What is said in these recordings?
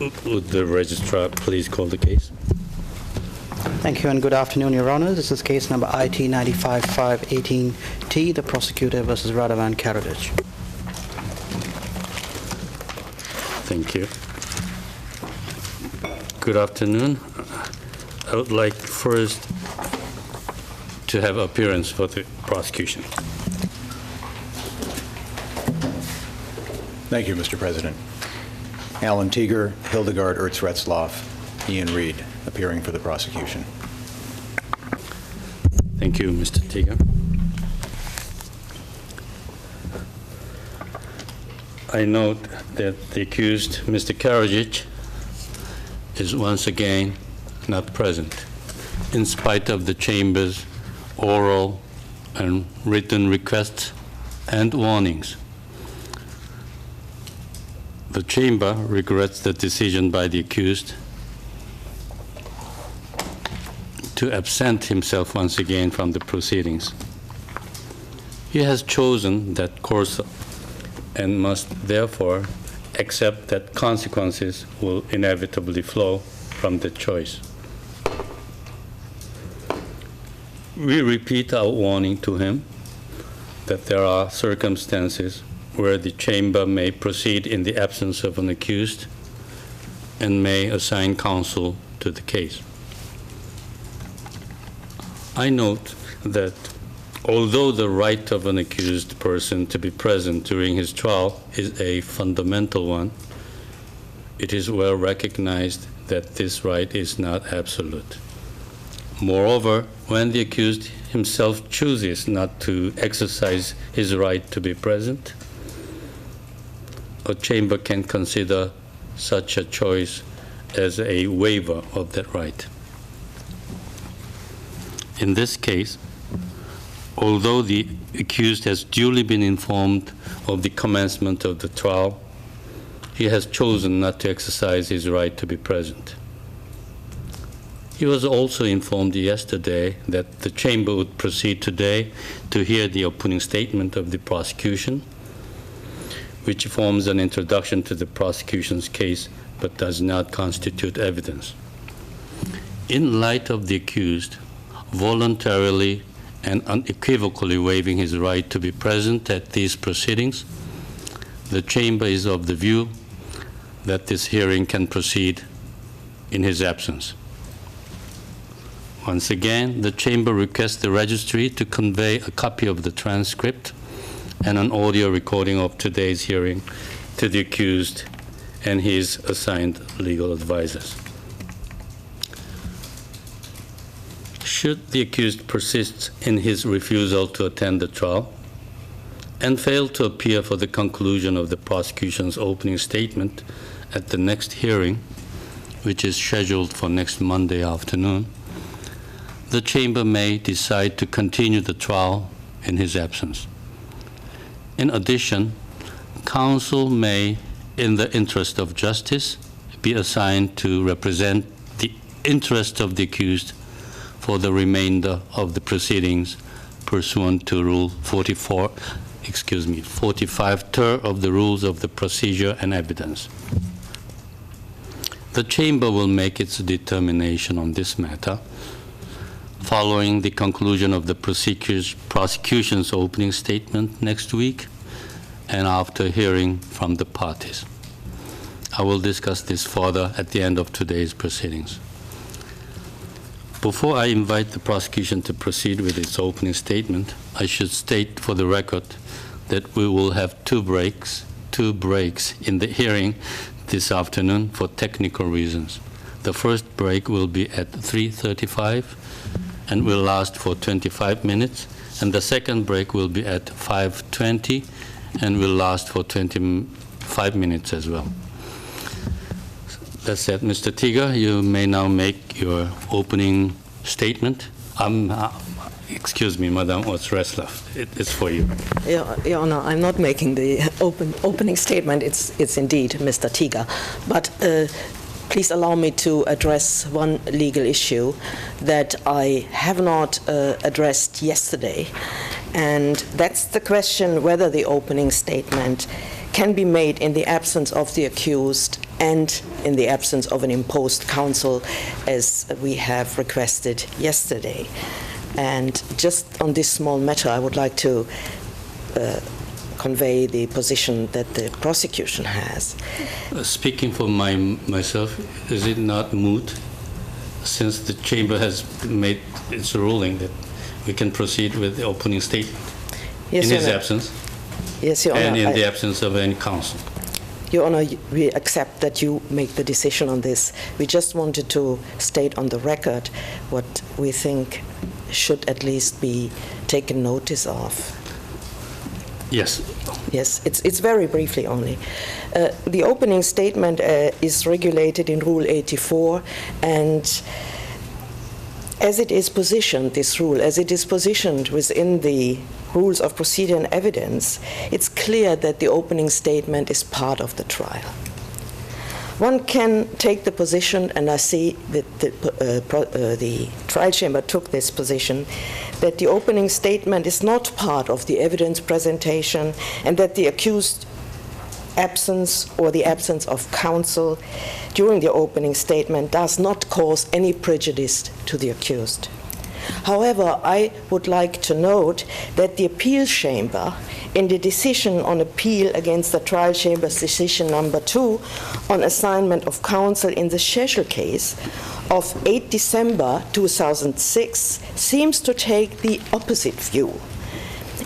Would the registrar please call the case? Thank you and good afternoon, Your Honor. This is case number IT 95-518T, the prosecutor versus Radovan Karadžić. Thank you. Good afternoon. I would like first to have appearance for the prosecution. Thank you, Mr. President. Alan Teeger, Hildegard Ertz-Retzloff, Ian Reed, appearing for the prosecution. Thank you, Mr. Teeger. I note that the accused, Mr. Karadžić, is once again not present, in spite of the Chamber's oral and written requests and warnings. The Chamber regrets the decision by the accused to absent himself once again from the proceedings. He has chosen that course and must therefore accept that consequences will inevitably flow from the choice. We repeat our warning to him that there are circumstances where the Chamber may proceed in the absence of an accused and may assign counsel to the case. I note that although the right of an accused person to be present during his trial is a fundamental one, it is well recognized that this right is not absolute. Moreover, when the accused himself chooses not to exercise his right to be present, a Chamber can consider such a choice as a waiver of that right. In this case, although the accused has duly been informed of the commencement of the trial, he has chosen not to exercise his right to be present. He was also informed yesterday that the Chamber would proceed today to hear the opening statement of the prosecution, which forms an introduction to the prosecution's case but does not constitute evidence. In light of the accused voluntarily and unequivocally waiving his right to be present at these proceedings, the Chamber is of the view that this hearing can proceed in his absence. Once again, the Chamber requests the registry to convey a copy of the transcript and an audio recording of today's hearing to the accused and his assigned legal advisors. Should the accused persist in his refusal to attend the trial and fail to appear for the conclusion of the prosecution's opening statement at the next hearing, which is scheduled for next Monday afternoon, the Chamber may decide to continue the trial in his absence. In addition, counsel may, in the interest of justice, be assigned to represent the interest of the accused for the remainder of the proceedings pursuant to Rule 45-ter of the Rules of the Procedure and Evidence. The Chamber will make its determination on this matter following the conclusion of the prosecution's opening statement next week and after hearing from the parties. I will discuss this further at the end of today's proceedings. Before I invite the prosecution to proceed with its opening statement, I should state for the record that we will have two breaks in the hearing this afternoon for technical reasons. The first break will be at 3:35 and will last for 25 minutes, and the second break will be at 5:20 and will last for 25 minutes as well. That said, Mr. Teeger, you may now make your opening statement. Excuse me, Madam Ertz-Retzloff, it's for you. Your Honor, I'm not making the opening statement. It's indeed Mr. Teeger. But please allow me to address one legal issue that I have not addressed yesterday, and that's the question whether the opening statement can be made in the absence of the accused and in the absence of an imposed counsel, as we have requested yesterday. And just on this small matter, I would like to convey the position that the prosecution has. Speaking for myself, is it not moot, since the chamber has made its ruling that we can proceed with the opening statement Yes, in Your his Honor. absence Yes, Your Honor. and in the absence of any counsel? Your Honor, we accept that you make the decision on this. We just wanted to state on the record what we think should at least be taken notice of. Yes. Yes, it's very briefly only. The opening statement is regulated in Rule 84, and as it is positioned, this rule, as it is positioned within the rules of procedure and evidence, it's clear that the opening statement is part of the trial. One can take the position, and I see that the trial chamber took this position, that the opening statement is not part of the evidence presentation, and that the accused absence or the absence of counsel during the opening statement does not cause any prejudice to the accused. However, I would like to note that the appeal chamber, in the decision on appeal against the trial chamber's decision number 2 on assignment of counsel in the Schechel case of 8 December 2006, seems to take the opposite view.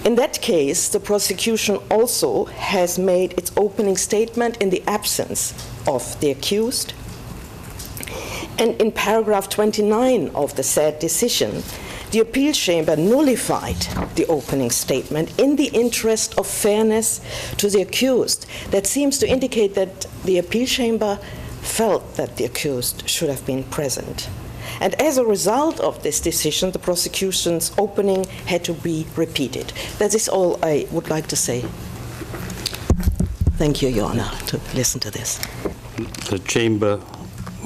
In that case, the prosecution also has made its opening statement in the absence of the accused. And in paragraph 29 of the said decision, the appeal chamber nullified the opening statement in the interest of fairness to the accused. That seems to indicate that the appeal chamber felt that the accused should have been present. And as a result of this decision, the prosecution's opening had to be repeated. That is all I would like to say. Thank you, Your Honor, to listen to this. The chamber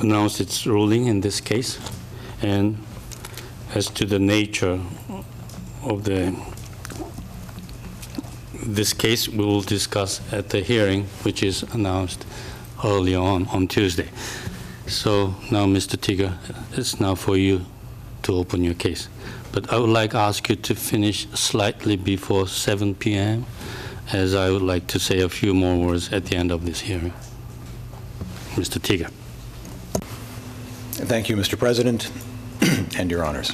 announced its ruling in this case, and as to the nature of this case, we will discuss at the hearing, which is announced early on Tuesday. So now, Mr. Tiga, it's now for you to open your case. But I would like to ask you to finish slightly before 7 p.m., as I would like to say a few more words at the end of this hearing. Mr. Tiga. Thank you, Mr. President, and Your Honors.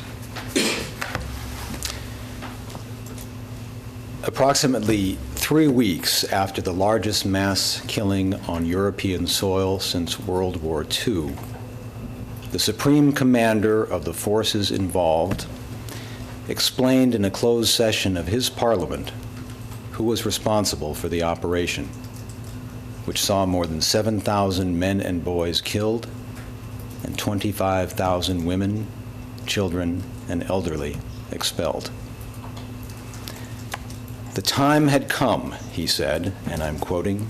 Approximately 3 weeks after the largest mass killing on European soil since World War II, the Supreme Commander of the forces involved explained in a closed session of his parliament who was responsible for the operation, which saw more than 7,000 men and boys killed and 25,000 women, children, and elderly expelled. The time had come, he said, and I'm quoting,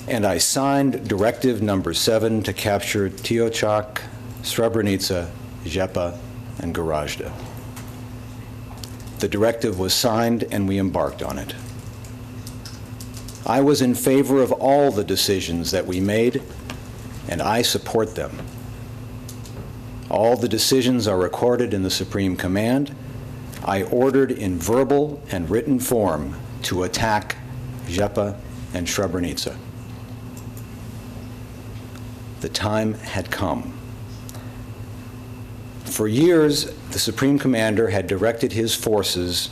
and I signed Directive Number 7 to capture Tiochak, Srebrenica, Žepa, and Gorazde. The directive was signed and we embarked on it. I was in favor of all the decisions that we made, and I support them. All the decisions are recorded in the Supreme Command. I ordered in verbal and written form to attack Žepa and Srebrenica. The time had come. For years, the Supreme Commander had directed his forces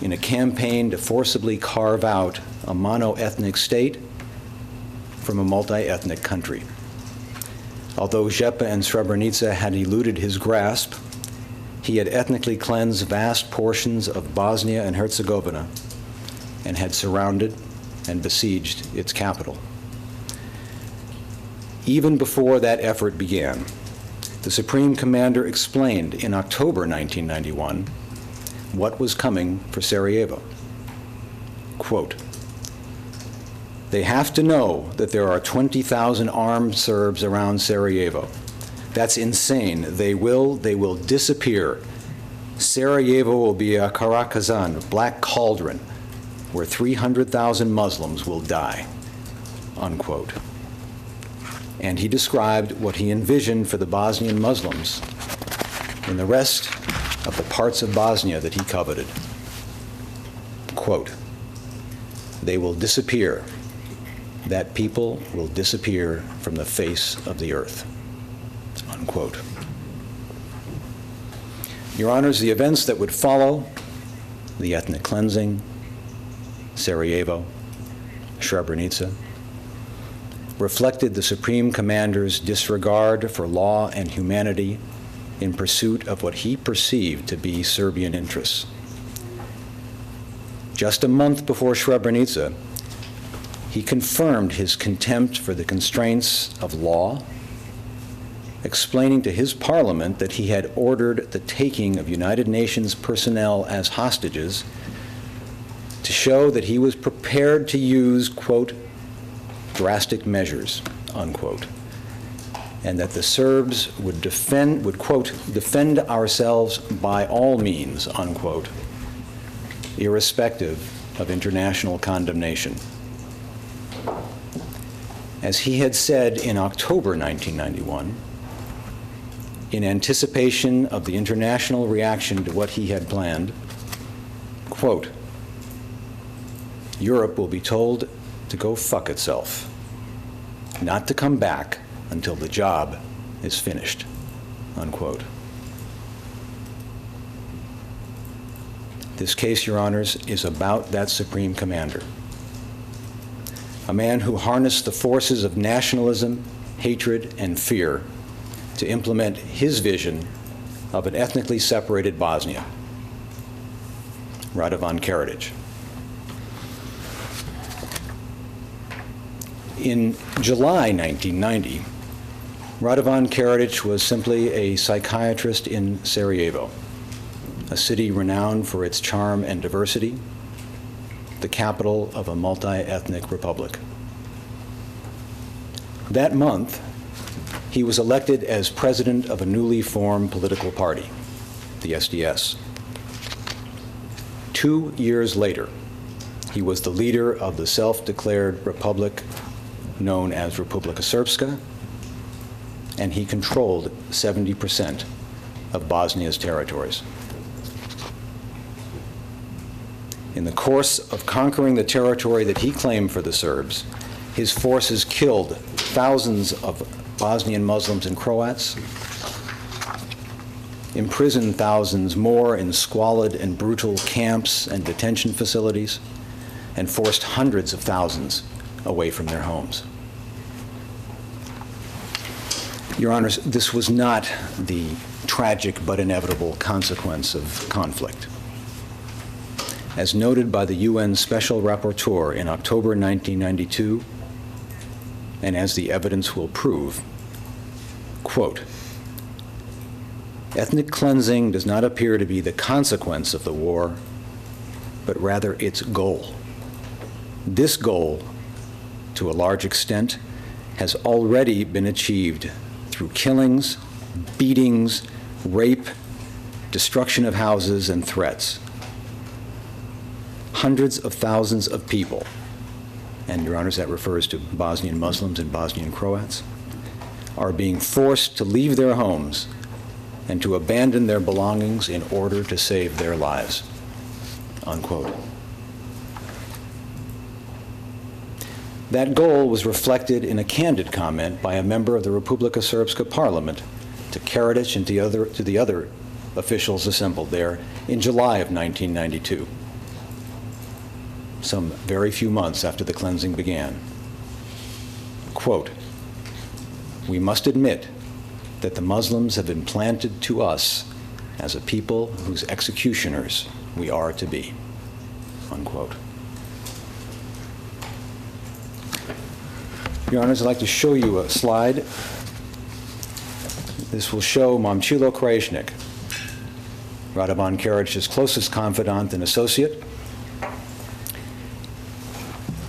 in a campaign to forcibly carve out a mono-ethnic state from a multi-ethnic country. Although Žepa and Srebrenica had eluded his grasp, he had ethnically cleansed vast portions of Bosnia and Herzegovina and had surrounded and besieged its capital. Even before that effort began, the Supreme Commander explained in October 1991 what was coming for Sarajevo. Quote, "They have to know that there are 20,000 armed Serbs around Sarajevo. That's insane. They will disappear. Sarajevo will be a Karakazan, a black cauldron, where 300,000 Muslims will die, unquote. And he described what he envisioned for the Bosnian Muslims in the rest of the parts of Bosnia that he coveted. Quote, "They will disappear. That people will disappear from the face of the earth," unquote. Your Honors, the events that would follow, the ethnic cleansing, Sarajevo, Srebrenica, reflected the Supreme Commander's disregard for law and humanity in pursuit of what he perceived to be Serbian interests. Just a month before Srebrenica, he confirmed his contempt for the constraints of law, explaining to his parliament that he had ordered the taking of United Nations personnel as hostages to show that he was prepared to use, quote, "drastic measures," unquote, and that the Serbs would quote, "defend ourselves by all means," unquote, irrespective of international condemnation. As he had said in October 1991, in anticipation of the international reaction to what he had planned, quote, "Europe will be told to go fuck itself, not to come back until the job is finished," unquote. This case, Your Honors, is about that Supreme Commander, a man who harnessed the forces of nationalism, hatred, and fear to implement his vision of an ethnically separated Bosnia, Radovan Karadžić. In July 1990, Radovan Karadžić was simply a psychiatrist in Sarajevo, a city renowned for its charm and diversity, the capital of a multi-ethnic republic. That month, he was elected as president of a newly formed political party, the SDS. 2 years later, he was the leader of the self-declared republic known as Republika Srpska, and he controlled 70% of Bosnia's territories. In the course of conquering the territory that he claimed for the Serbs, his forces killed thousands of Bosnian Muslims and Croats, imprisoned thousands more in squalid and brutal camps and detention facilities, and forced hundreds of thousands away from their homes. Your Honors, this was not the tragic but inevitable consequence of conflict. As noted by the UN Special Rapporteur in October 1992, and as the evidence will prove, quote, "Ethnic cleansing does not appear to be the consequence of the war, but rather its goal. This goal, to a large extent, has already been achieved through killings, beatings, rape, destruction of houses, and threats. Hundreds of thousands of people," and Your Honors, that refers to Bosnian Muslims and Bosnian Croats, "are being forced to leave their homes and to abandon their belongings in order to save their lives," unquote. That goal was reflected in a candid comment by a member of the Republika Srpska parliament to Karadžić and to the other officials assembled there in July of 1992, some very few months after the cleansing began. Quote, "We must admit that the Muslims have been planted to us as a people whose executioners we are to be," unquote. Your Honors, I'd like to show you a slide. This will show Momčilo Krajišnik, Radovan Karadžić's closest confidant and associate.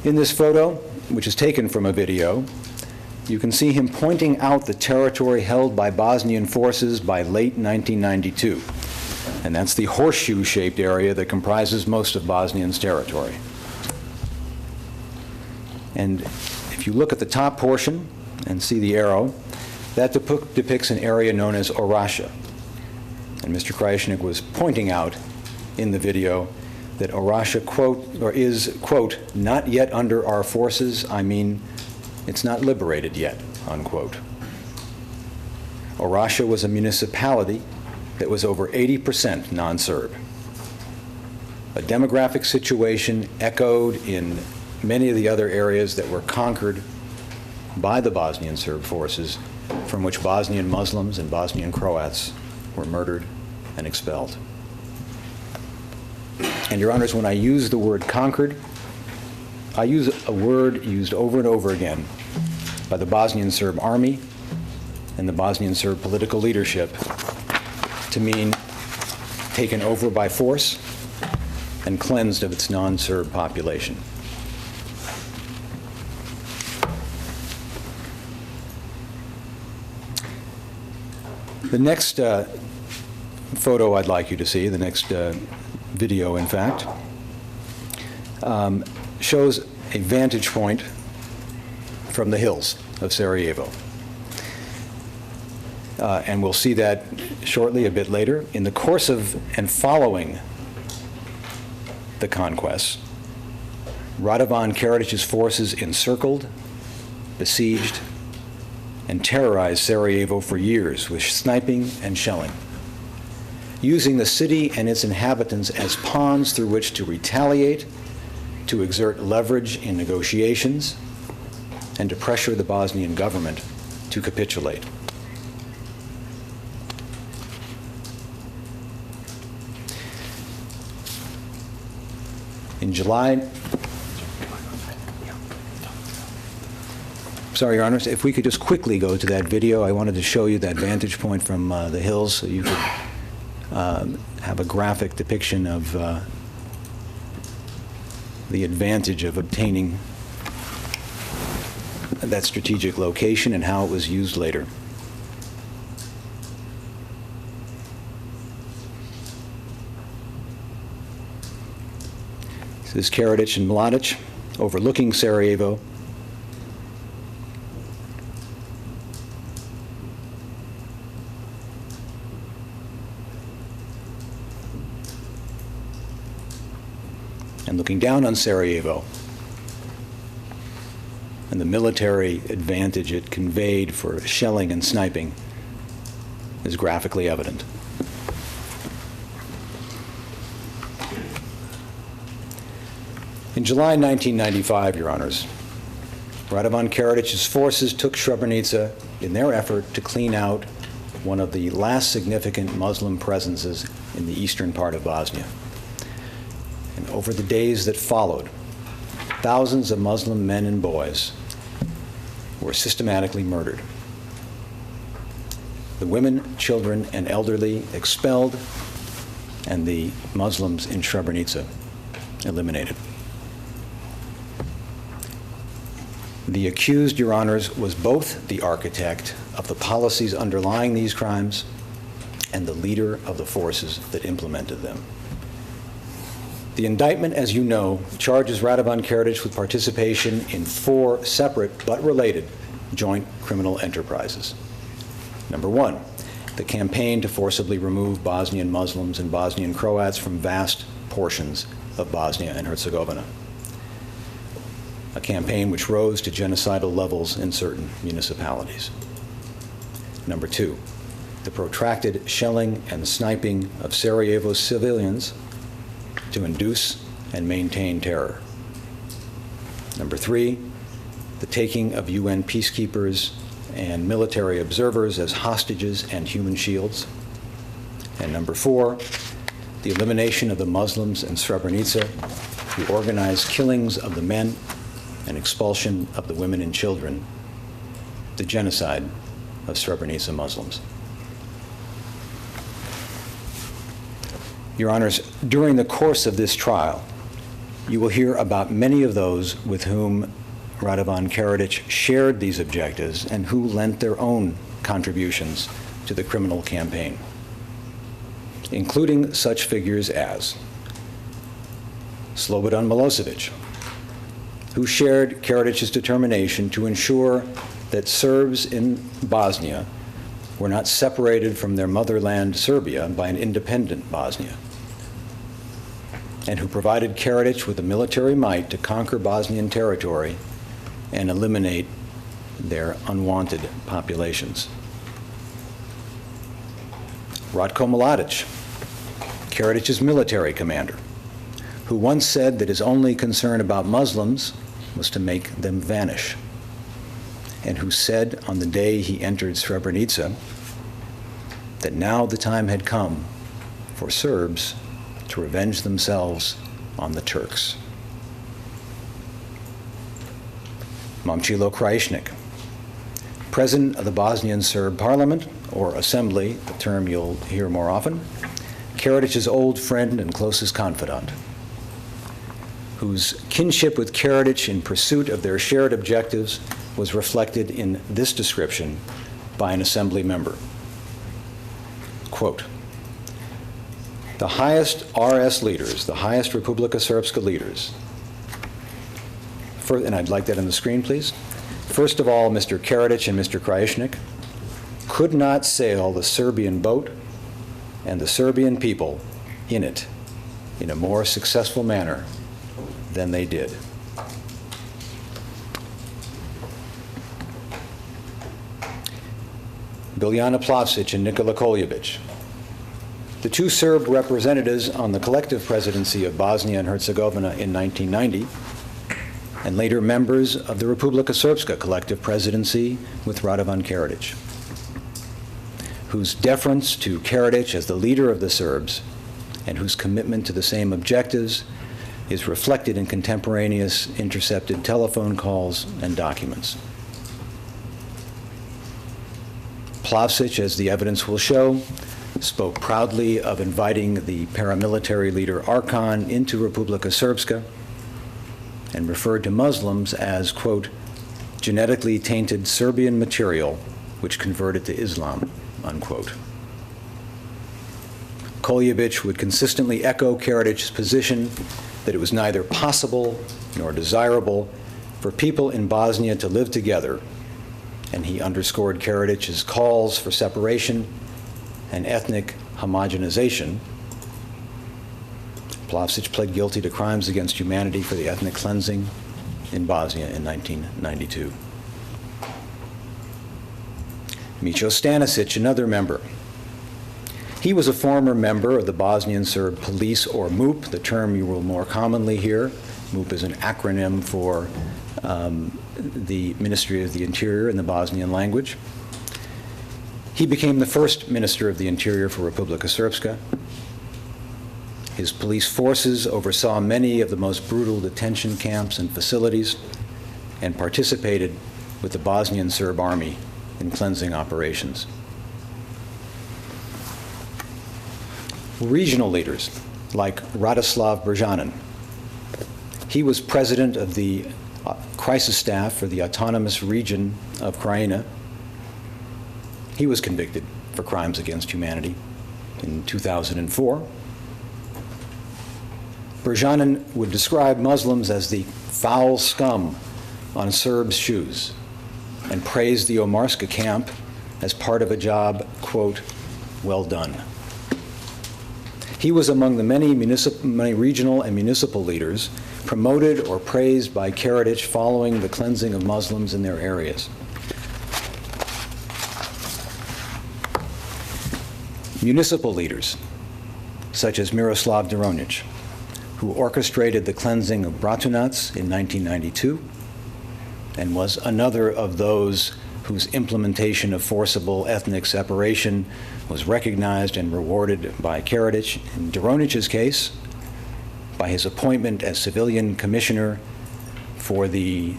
In this photo, which is taken from a video, you can see him pointing out the territory held by Bosnian forces by late 1992. And that's the horseshoe-shaped area that comprises most of Bosnia's territory. And if you look at the top portion and see the arrow, that depicts an area known as Orašia. And Mr. Krajišnik was pointing out in the video that Orašia, quote, or is, quote, not yet under our forces. I mean, it's not liberated yet, unquote. Orašia was a municipality that was over 80% non-Serb. A demographic situation echoed in many of the other areas that were conquered by the Bosnian Serb forces, from which Bosnian Muslims and Bosnian Croats were murdered and expelled. And, Your Honors, when I use the word conquered, I use a word used over and over again by the Bosnian Serb Army and the Bosnian Serb political leadership to mean taken over by force and cleansed of its non-Serb population. The next photo I'd like you to see, the next video, in fact, shows a vantage point from the hills of Sarajevo. And we'll see that shortly, a bit later. In the course of and following the conquests, Radovan Karadžić's forces encircled, besieged, and terrorized Sarajevo for years with sniping and shelling, using the city and its inhabitants as pawns through which to retaliate, to exert leverage in negotiations, and to pressure the Bosnian government to capitulate. In July, sorry, Your Honors, if we could just quickly go to that video. I wanted to show you that vantage point from the hills so you could have a graphic depiction of the advantage of obtaining that strategic location and how it was used later. This is Karadžić and Mladić overlooking Sarajevo. And looking down on Sarajevo and the military advantage it conveyed for shelling and sniping is graphically evident. In July 1995, Your Honors, Radovan Karadžić's forces took Srebrenica in their effort to clean out one of the last significant Muslim presences in the eastern part of Bosnia. And over the days that followed, thousands of Muslim men and boys were systematically murdered. The women, children, and elderly expelled, and the Muslims in Srebrenica eliminated. The accused, Your Honors, was both the architect of the policies underlying these crimes and the leader of the forces that implemented them. The indictment, as you know, charges Radovan Karadžić with participation in 4 separate but related joint criminal enterprises. Number 1, the campaign to forcibly remove Bosnian Muslims and Bosnian Croats from vast portions of Bosnia and Herzegovina, a campaign which rose to genocidal levels in certain municipalities. Number 2, the protracted shelling and sniping of Sarajevo's civilians to induce and maintain terror. Number 3, the taking of UN peacekeepers and military observers as hostages and human shields. And number 4, the elimination of the Muslims in Srebrenica, the organized killings of the men and expulsion of the women and children, the genocide of Srebrenica Muslims. Your Honors, during the course of this trial, you will hear about many of those with whom Radovan Karadžić shared these objectives and who lent their own contributions to the criminal campaign, including such figures as Slobodan Milosevic, who shared Karadžić's determination to ensure that Serbs in Bosnia were not separated from their motherland, Serbia, by an independent Bosnia, and who provided Karadžić with the military might to conquer Bosnian territory and eliminate their unwanted populations. Ratko Mladić, Karadžić's military commander, who once said that his only concern about Muslims was to make them vanish, and who said on the day he entered Srebrenica that now the time had come for Serbs to revenge themselves on the Turks. Momcilo Krajišnik, President of the Bosnian Serb Parliament, or Assembly, the term you'll hear more often, Karadžić's old friend and closest confidant, whose kinship with Karadžić in pursuit of their shared objectives was reflected in this description by an Assembly member. Quote, "The highest RS leaders, the highest Republika Srpska leaders," and I'd like that on the screen, please. First of all, Mr. Karadžić and Mr. Krajišnik could not sail the Serbian boat and the Serbian people in it in a more successful manner than they did. Biljana Plavšić and Nikola Koljević, the two Serb representatives on the collective presidency of Bosnia and Herzegovina in 1990, and later members of the Republika Srpska collective presidency with Radovan Karadžić, whose deference to Karadžić as the leader of the Serbs and whose commitment to the same objectives is reflected in contemporaneous intercepted telephone calls and documents. Plavšić, as the evidence will show, spoke proudly of inviting the paramilitary leader Arkan into Republika Srpska and referred to Muslims as, quote, genetically tainted Serbian material which converted to Islam, unquote. Koljević would consistently echo Karadžić's position that it was neither possible nor desirable for people in Bosnia to live together, and he underscored Karadžić's calls for separation and ethnic homogenization. Plavšić pled guilty to crimes against humanity for the ethnic cleansing in Bosnia in 1992. Micho Stanisic, another member. He was a former member of the Bosnian Serb Police, or MUP, the term you will more commonly hear. MUP is an acronym for the Ministry of the Interior in the Bosnian language. He became the first Minister of the Interior for Republika Srpska. His police forces oversaw many of the most brutal detention camps and facilities and participated with the Bosnian Serb Army in cleansing operations. Regional leaders like Radislav Brjanin. He was president of the crisis staff for the autonomous region of Krajina. He was convicted for crimes against humanity in 2004. Brjanin would describe Muslims as the foul scum on Serbs' shoes and praised the Omarska camp as part of a job, quote, well done. He was among the many regional and municipal leaders promoted or praised by Karadžić following the cleansing of Muslims in their areas. Municipal leaders, such as Miroslav Dronić, who orchestrated the cleansing of Bratunac in 1992 and was another of those whose implementation of forcible ethnic separation was recognized and rewarded by Karadžić. In Dronić's case, by his appointment as civilian commissioner for the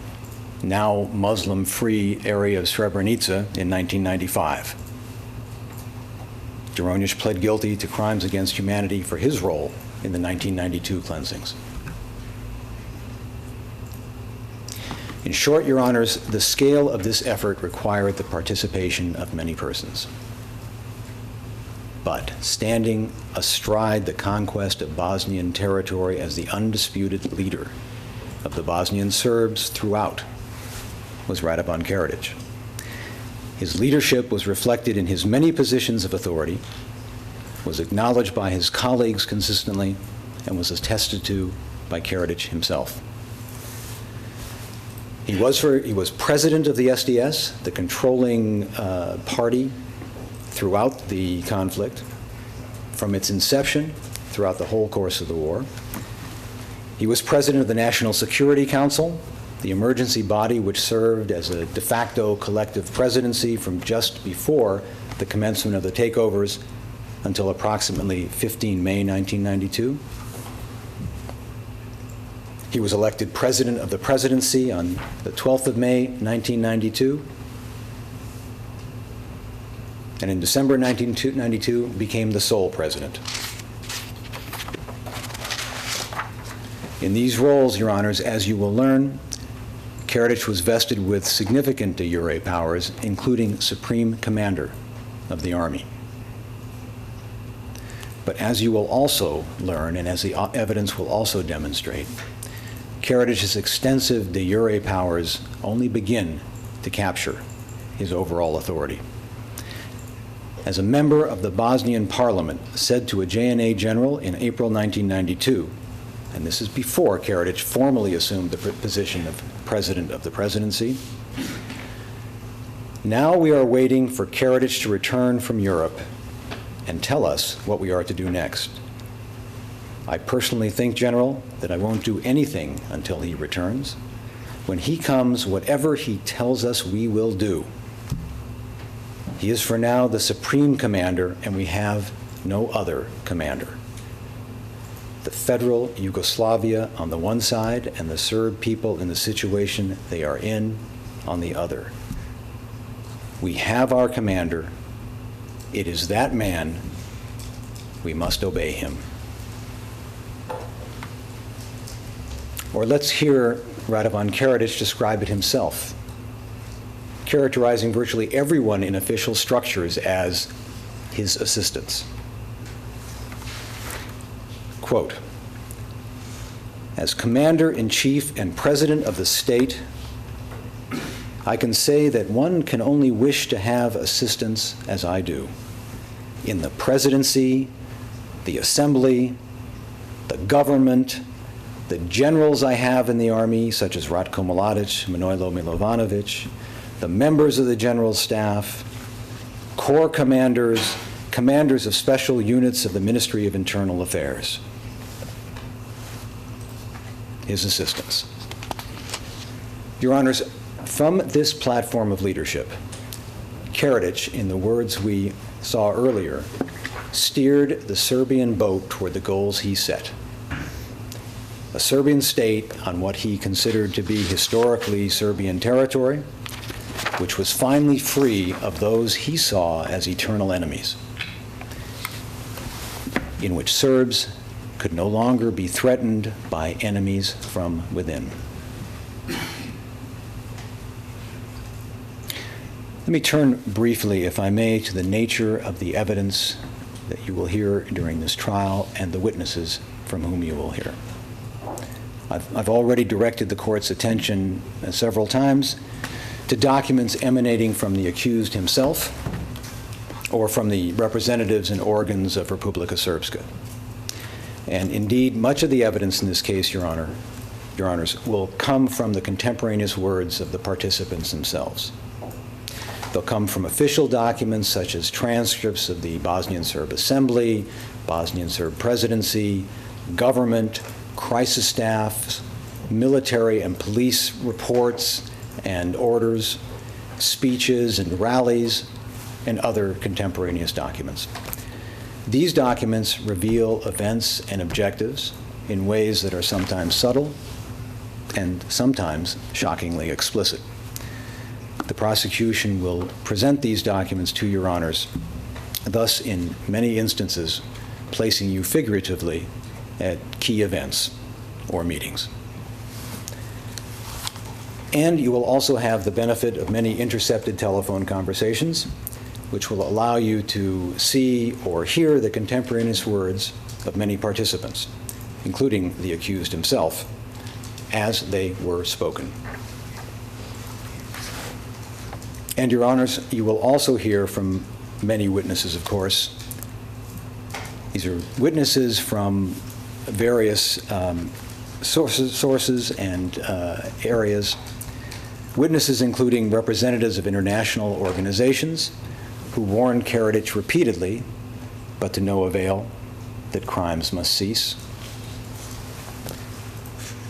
now Muslim-free area of Srebrenica in 1995. Dronić pled guilty to crimes against humanity for his role in the 1992 cleansings. In short, Your Honors, the scale of this effort required the participation of many persons. But standing astride the conquest of Bosnian territory as the undisputed leader of the Bosnian Serbs throughout was Radovan Karadžić. His leadership was reflected in his many positions of authority, was acknowledged by his colleagues consistently, and was attested to by Karadžić himself. He was president of the SDS, the controlling party throughout the conflict, from its inception throughout the whole course of the war. He was president of the National Security Council, the emergency body which served as a de facto collective presidency from just before the commencement of the takeovers until approximately 15 May 1992. He was elected president of the presidency on the 12th of May 1992. And in December 1992 became the sole president. In these roles, Your Honors, as you will learn, Karadžić was vested with significant de jure powers, including Supreme Commander of the Army. But as you will also learn, and as the evidence will also demonstrate, Karadžić's extensive de jure powers only begin to capture his overall authority. As a member of the Bosnian parliament said to a JNA general in April 1992, and this is before Karadžić formally assumed the position of president of the presidency, "Now we are waiting for Karadžić to return from Europe and tell us what we are to do next. I personally think, General, that I won't do anything until he returns. When he comes, whatever he tells us, we will do. He is for now the supreme commander, and we have no other commander. The federal Yugoslavia on the one side and the Serb people in the situation they are in on the other. We have our commander. It is that man. We must obey him." Or let's hear Radovan Karadžić describe it himself, characterizing virtually everyone in official structures as his assistants. Quote, "As Commander-in-Chief and President of the state, I can say that one can only wish to have assistants as I do, in the presidency, the assembly, the government, the generals I have in the army, such as Ratko Mladić, Manojlo Milovanovic, the members of the general staff, corps commanders, commanders of special units of the Ministry of Internal Affairs." His assistants. Your Honors, from this platform of leadership, Karadžić, in the words we saw earlier, steered the Serbian boat toward the goals he set. A Serbian state on what he considered to be historically Serbian territory, which was finally free of those he saw as eternal enemies, in which Serbs could no longer be threatened by enemies from within. Let me turn briefly, if I may, to the nature of the evidence that you will hear during this trial and the witnesses from whom you will hear. I've already directed the court's attention several times to documents emanating from the accused himself or from the representatives and organs of Republika Srpska. And indeed, much of the evidence in this case, Your Honors, will come from the contemporaneous words of the participants themselves. They'll come from official documents such as transcripts of the Bosnian Serb Assembly, Bosnian Serb Presidency, government, crisis staffs, military and police reports and orders, speeches and rallies, and other contemporaneous documents. These documents reveal events and objectives in ways that are sometimes subtle and sometimes shockingly explicit. The prosecution will present these documents to Your Honors, thus in many instances placing you figuratively at key events or meetings. And you will also have the benefit of many intercepted telephone conversations, which will allow you to see or hear the contemporaneous words of many participants, including the accused himself, as they were spoken. And, Your Honors, you will also hear from many witnesses, of course. These are witnesses from various sources and areas. Witnesses including representatives of international organizations who warned Karadžić repeatedly, but to no avail, that crimes must cease.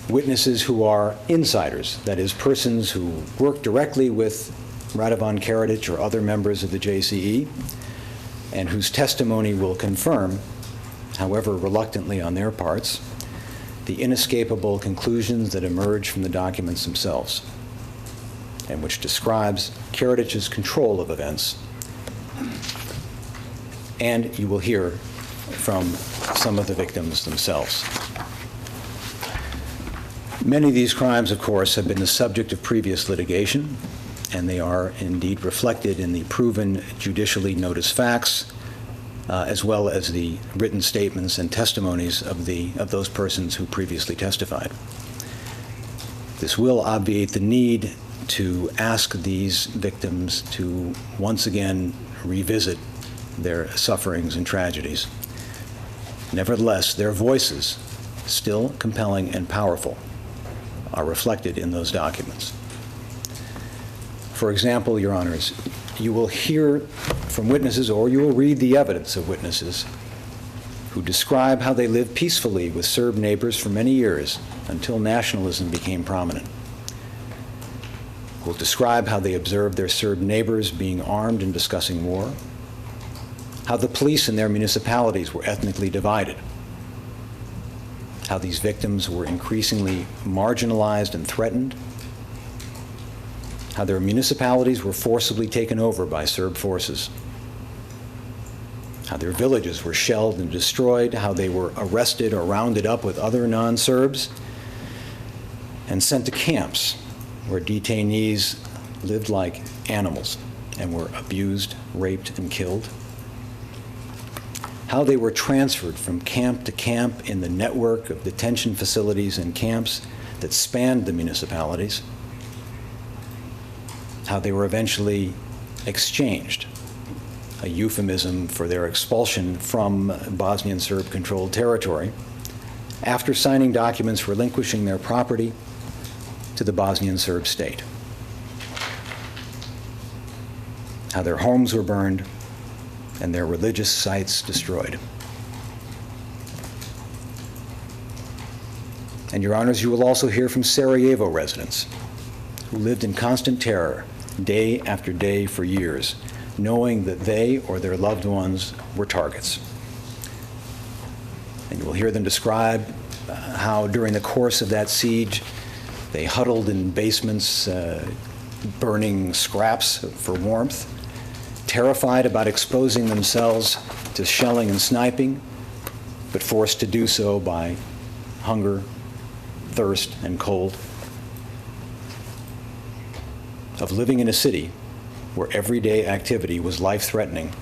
Witnesses who are insiders, that is, persons who work directly with Radovan Karadžić or other members of the JCE, and whose testimony will confirm, however reluctantly on their parts, the inescapable conclusions that emerge from the documents themselves, and which describes Karadžić's control of events. And you will hear from some of the victims themselves. Many of these crimes, of course, have been the subject of previous litigation, and they are indeed reflected in the proven judicially noticed facts, as well as the written statements and testimonies of those persons who previously testified. This will obviate the need to ask these victims to once again revisit their sufferings and tragedies. Nevertheless, their voices, still compelling and powerful, are reflected in those documents. For example, Your Honors, you will hear from witnesses, or you will read the evidence of witnesses who describe how they lived peacefully with Serb neighbors for many years until nationalism became prominent. Will describe how they observed their Serb neighbors being armed and discussing war, how the police in their municipalities were ethnically divided, how these victims were increasingly marginalized and threatened, how their municipalities were forcibly taken over by Serb forces, how their villages were shelled and destroyed, how they were arrested or rounded up with other non-Serbs and sent to camps where detainees lived like animals and were abused, raped, and killed, how they were transferred from camp to camp in the network of detention facilities and camps that spanned the municipalities, how they were eventually exchanged, a euphemism for their expulsion from Bosnian Serb-controlled territory, after signing documents relinquishing their property to the Bosnian Serb state, how their homes were burned and their religious sites destroyed. And, Your Honors, you will also hear from Sarajevo residents who lived in constant terror day after day for years, knowing that they or their loved ones were targets. And you will hear them describe how during the course of that siege they huddled in basements, burning scraps for warmth, terrified about exposing themselves to shelling and sniping, but forced to do so by hunger, thirst, and cold. Of living in a city where everyday activity was life-threatening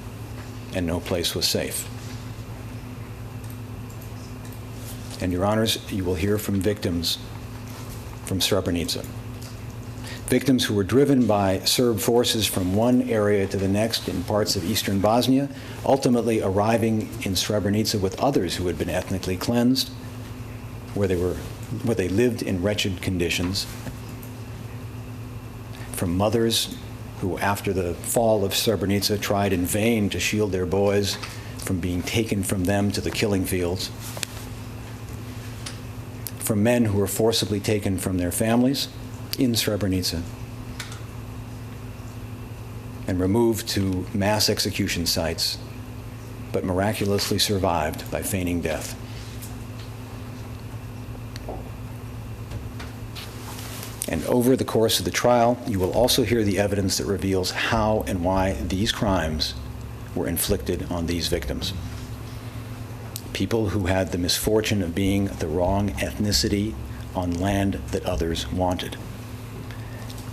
and no place was safe. And, Your Honors, you will hear from victims from Srebrenica. Victims who were driven by Serb forces from one area to the next in parts of eastern Bosnia, ultimately arriving in Srebrenica with others who had been ethnically cleansed, where they lived in wretched conditions. From mothers who, after the fall of Srebrenica, tried in vain to shield their boys from being taken from them to the killing fields. From men who were forcibly taken from their families in Srebrenica and removed to mass execution sites, but miraculously survived by feigning death. And over the course of the trial, you will also hear the evidence that reveals how and why these crimes were inflicted on these victims. People who had the misfortune of being the wrong ethnicity on land that others wanted.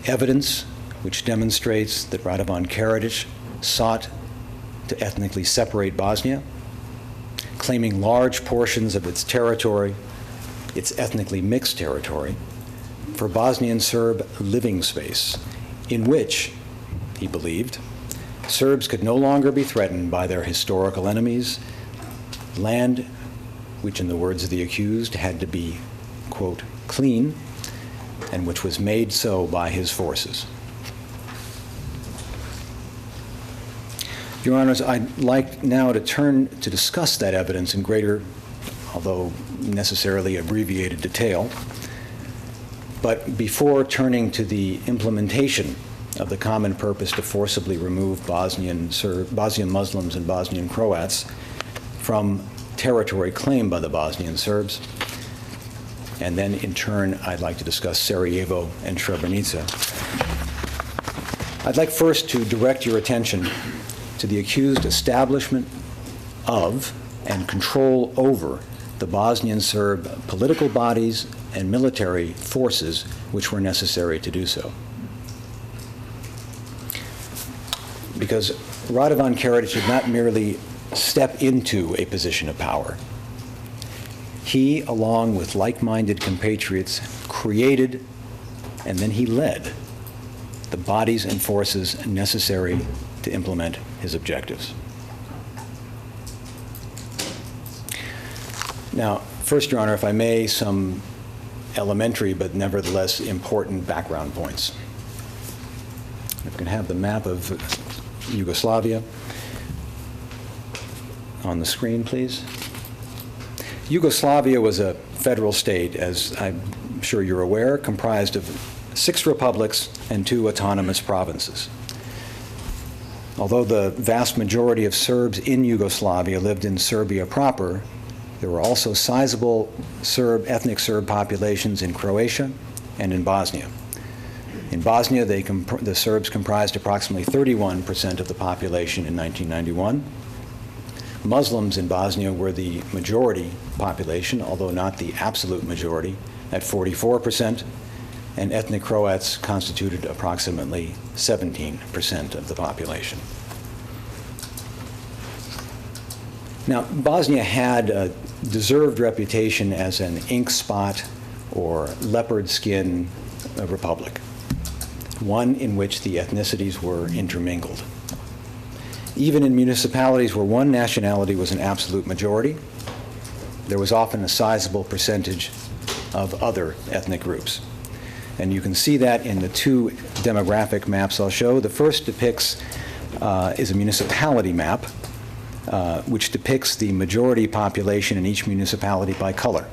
Evidence which demonstrates that Radovan Karadžić sought to ethnically separate Bosnia, claiming large portions of its territory, its ethnically mixed territory, for Bosnian Serb living space, in which, he believed, Serbs could no longer be threatened by their historical enemies, land which, in the words of the accused, had to be, quote, clean, and which was made so by his forces. Your Honors, I'd like now to turn to discuss that evidence in greater, although necessarily abbreviated detail. But before turning to the implementation of the common purpose to forcibly remove Bosnian Muslims and Bosnian Croats from territory claimed by the Bosnian Serbs, and then in turn I'd like to discuss Sarajevo and Srebrenica. I'd like first to direct your attention to the accused establishment of and control over the Bosnian Serb political bodies and military forces which were necessary to do so. Because Radovan Karadžić did not merely step into a position of power. He, along with like-minded compatriots, created and then he led the bodies and forces necessary to implement his objectives. Now, first, Your Honor, if I may, some elementary but nevertheless important background points. If we can have the map of Yugoslavia on the screen, please. Yugoslavia was a federal state, as I'm sure you're aware, comprised of 6 republics and 2 autonomous provinces. Although the vast majority of Serbs in Yugoslavia lived in Serbia proper, there were also sizable ethnic Serb populations in Croatia and in Bosnia. In Bosnia, the Serbs comprised approximately 31% of the population in 1991. Muslims in Bosnia were the majority population, although not the absolute majority, at 44%, and ethnic Croats constituted approximately 17% of the population. Now, Bosnia had a deserved reputation as an ink spot or leopard skin republic, one in which the ethnicities were intermingled. Even in municipalities where one nationality was an absolute majority, there was often a sizable percentage of other ethnic groups. And you can see that in the 2 demographic maps I'll show. The first depicts is a municipality map, which depicts the majority population in each municipality by color.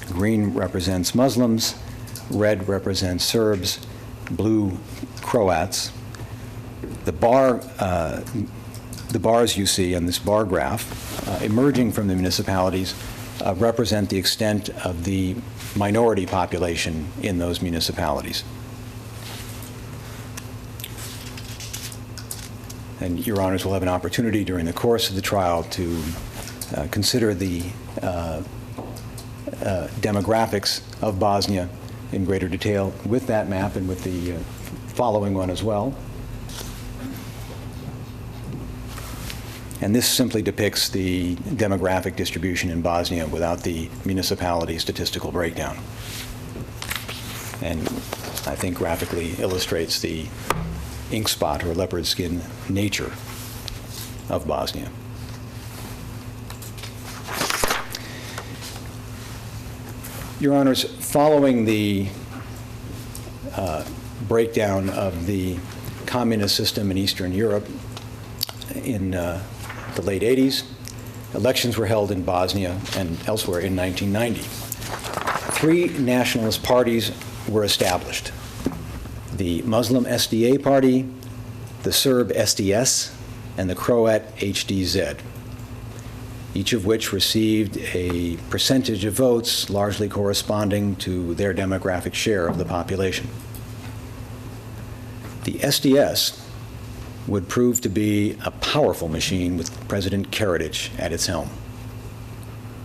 Green represents Muslims, red represents Serbs, blue Croats. The bars you see on this bar graph emerging from the municipalities represent the extent of the minority population in those municipalities. And Your Honors will have an opportunity during the course of the trial to consider the demographics of Bosnia in greater detail with that map and with the following one as well. And this simply depicts the demographic distribution in Bosnia without the municipality statistical breakdown. And I think graphically illustrates the ink spot or leopard skin nature of Bosnia. Your Honors, following the breakdown of the communist system in Eastern Europe in the late 80s, elections were held in Bosnia and elsewhere in 1990. 3 nationalist parties were established: the Muslim SDA party, the Serb SDS, and the Croat HDZ, each of which received a percentage of votes largely corresponding to their demographic share of the population. The SDS would prove to be a powerful machine with President Karadžić at its helm.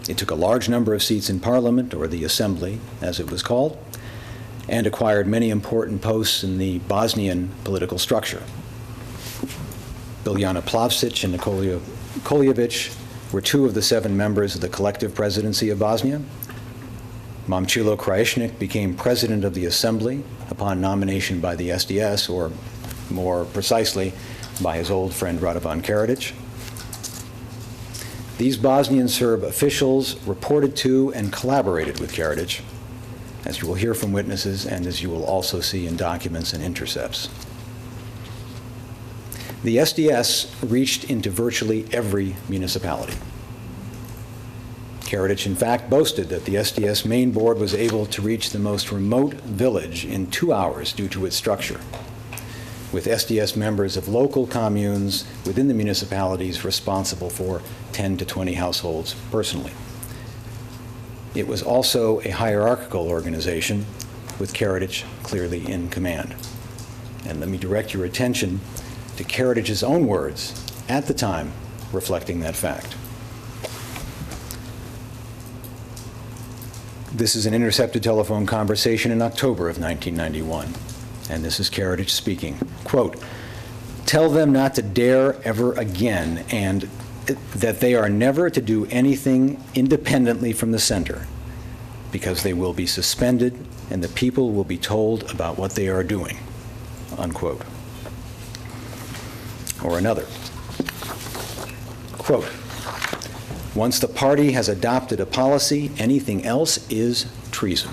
It took a large number of seats in Parliament, or the Assembly, as it was called, and acquired many important posts in the Bosnian political structure. Biljana Plavšić and Nikola Koljević were 2 of the 7 members of the collective presidency of Bosnia. Momčilo Krajišnik became president of the assembly upon nomination by the SDS, or more precisely, by his old friend Radovan Karadžić. These Bosnian Serb officials reported to and collaborated with Karadžić, as you will hear from witnesses and as you will also see in documents and intercepts. The SDS reached into virtually every municipality. Karadžić, in fact, boasted that the SDS main board was able to reach the most remote village in 2 hours due to its structure, with SDS members of local communes within the municipalities responsible for 10 to 20 households personally. It was also a hierarchical organization, with Karadžić clearly in command. And let me direct your attention to Karadžić's own words at the time reflecting that fact. This is an intercepted telephone conversation in October of 1991, and this is Karadžić speaking. Quote, "Tell them not to dare ever again, and that they are never to do anything independently from the center, because they will be suspended and the people will be told about what they are doing," unquote. Or another, quote, "Once the party has adopted a policy, anything else is treason.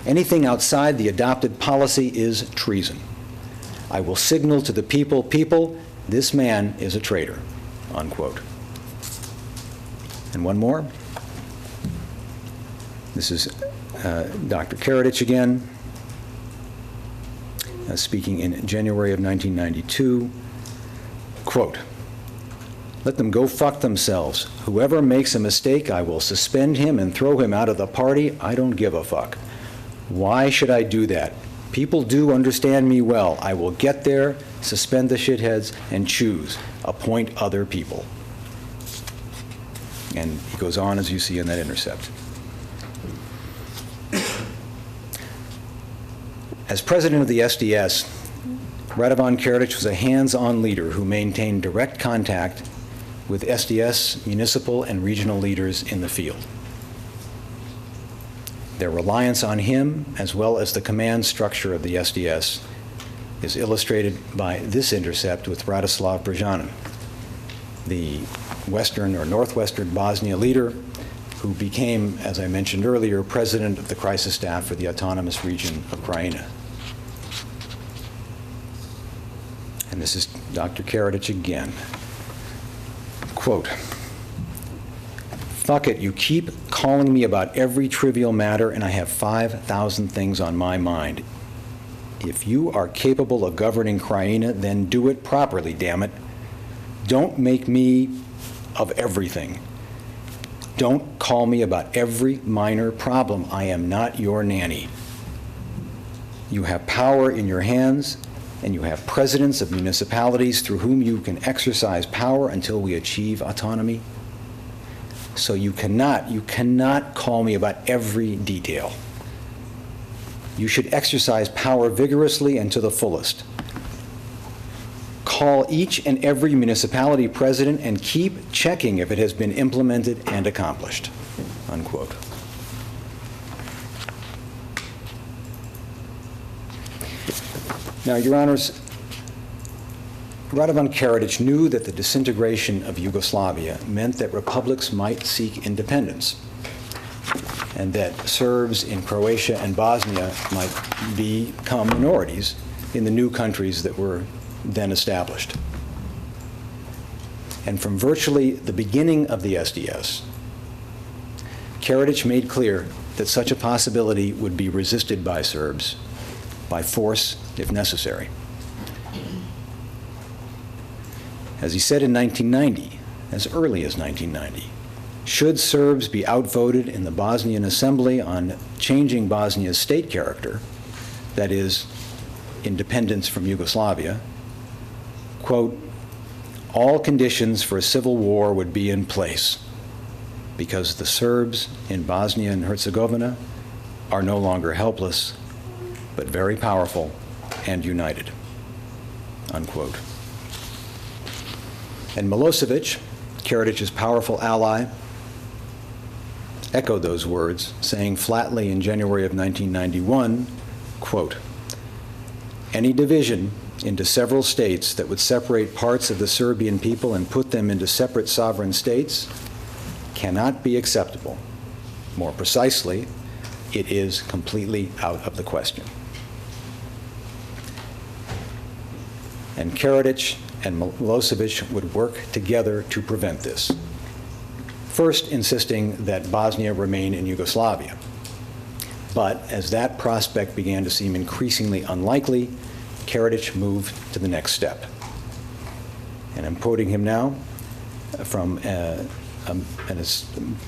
Anything outside the adopted policy is treason. I will signal to the people, people, this man is a traitor," unquote. And one more. This is Dr. Karadžić again, speaking in January of 1992. Quote, "Let them go fuck themselves. Whoever makes a mistake, I will suspend him and throw him out of the party. I don't give a fuck. Why should I do that? People do understand me well. I will get there, suspend the shitheads, and choose. Appoint other people." And he goes on, as you see in that intercept. As president of the SDS, Radovan Karadžić was a hands-on leader who maintained direct contact with SDS municipal and regional leaders in the field. Their reliance on him, as well as the command structure of the SDS, is illustrated by this intercept with Radislav Brežanin, the Western or Northwestern Bosnia leader who became, as I mentioned earlier, president of the crisis staff for the autonomous region of Krajina. And this is Dr. Karadžić again. Quote, "Fuck it, you keep calling me about every trivial matter and I have 5,000 things on my mind. If you are capable of governing Krajina, then do it properly, damn it. Don't make me of everything. Don't call me about every minor problem. I am not your nanny. You have power in your hands, and you have presidents of municipalities through whom you can exercise power until we achieve autonomy. So you cannot call me about every detail. You should exercise power vigorously and to the fullest. Call each and every municipality president and keep checking if it has been implemented and accomplished," unquote. Now, Your Honors, Radovan Karadžić knew that the disintegration of Yugoslavia meant that republics might seek independence, and that Serbs in Croatia and Bosnia might become minorities in the new countries that were then established. And from virtually the beginning of the SDS, Karadžić made clear that such a possibility would be resisted by Serbs, by force if necessary. As he said in 1990, as early as 1990, should Serbs be outvoted in the Bosnian Assembly on changing Bosnia's state character, that is, independence from Yugoslavia, quote, "all conditions for a civil war would be in place because the Serbs in Bosnia and Herzegovina are no longer helpless, but very powerful and united," unquote. And Milosevic, Karadžić's powerful ally, echoed those words, saying flatly in January of 1991, quote, "Any division into several states that would separate parts of the Serbian people and put them into separate sovereign states cannot be acceptable. More precisely, it is completely out of the question." And Karadžić and Milosevic would work together to prevent this. First, insisting that Bosnia remain in Yugoslavia. But as that prospect began to seem increasingly unlikely, Karadžić moved to the next step. And I'm quoting him now from a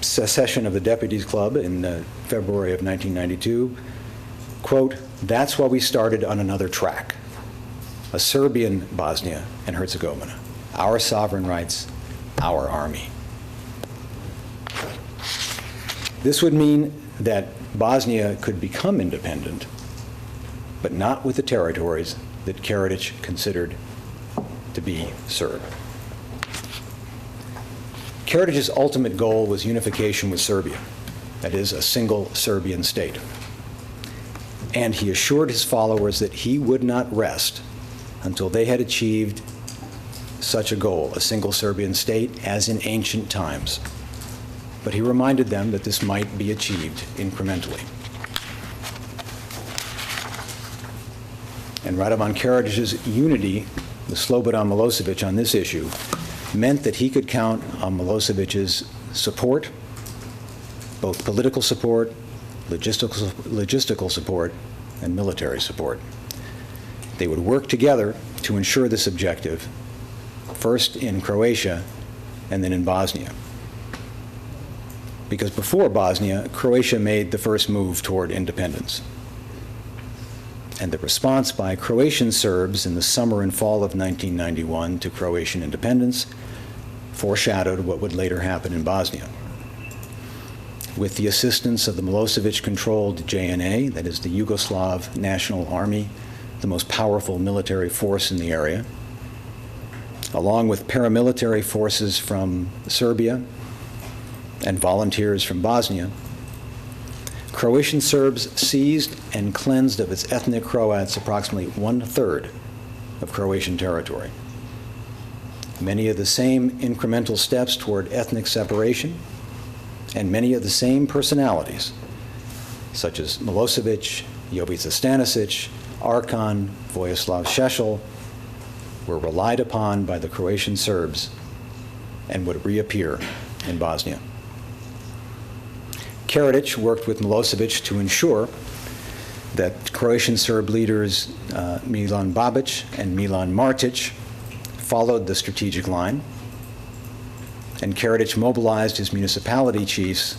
session of the Deputies Club in February of 1992, quote, "That's why we started on another track, a Serbian Bosnia and Herzegovina, our sovereign rights, our army." This would mean that Bosnia could become independent, but not with the territories that Karadžić considered to be Serb. Karadžić's ultimate goal was unification with Serbia, that is, a single Serbian state. And he assured his followers that he would not rest until they had achieved such a goal, a single Serbian state, as in ancient times. But he reminded them that this might be achieved incrementally. And Radovan Karadžić's unity with Slobodan Milosevic on this issue meant that he could count on Milosevic's support, both political support, logistical support, and military support. They would work together to ensure this objective, first in Croatia and then in Bosnia. Because before Bosnia, Croatia made the first move toward independence. And the response by Croatian Serbs in the summer and fall of 1991 to Croatian independence foreshadowed what would later happen in Bosnia. With the assistance of the Milosevic-controlled JNA, that is the Yugoslav National Army, the most powerful military force in the area, along with paramilitary forces from Serbia and volunteers from Bosnia, Croatian Serbs seized and cleansed of its ethnic Croats approximately 1/3 of Croatian territory. Many of the same incremental steps toward ethnic separation and many of the same personalities, such as Milosevic, Jovica Stanisic, Arkan, Vojislav Šešelj, were relied upon by the Croatian Serbs and would reappear in Bosnia. Karadžić worked with Milosevic to ensure that Croatian Serb leaders Milan Babić and Milan Martić followed the strategic line, and Karadžić mobilized his municipality chiefs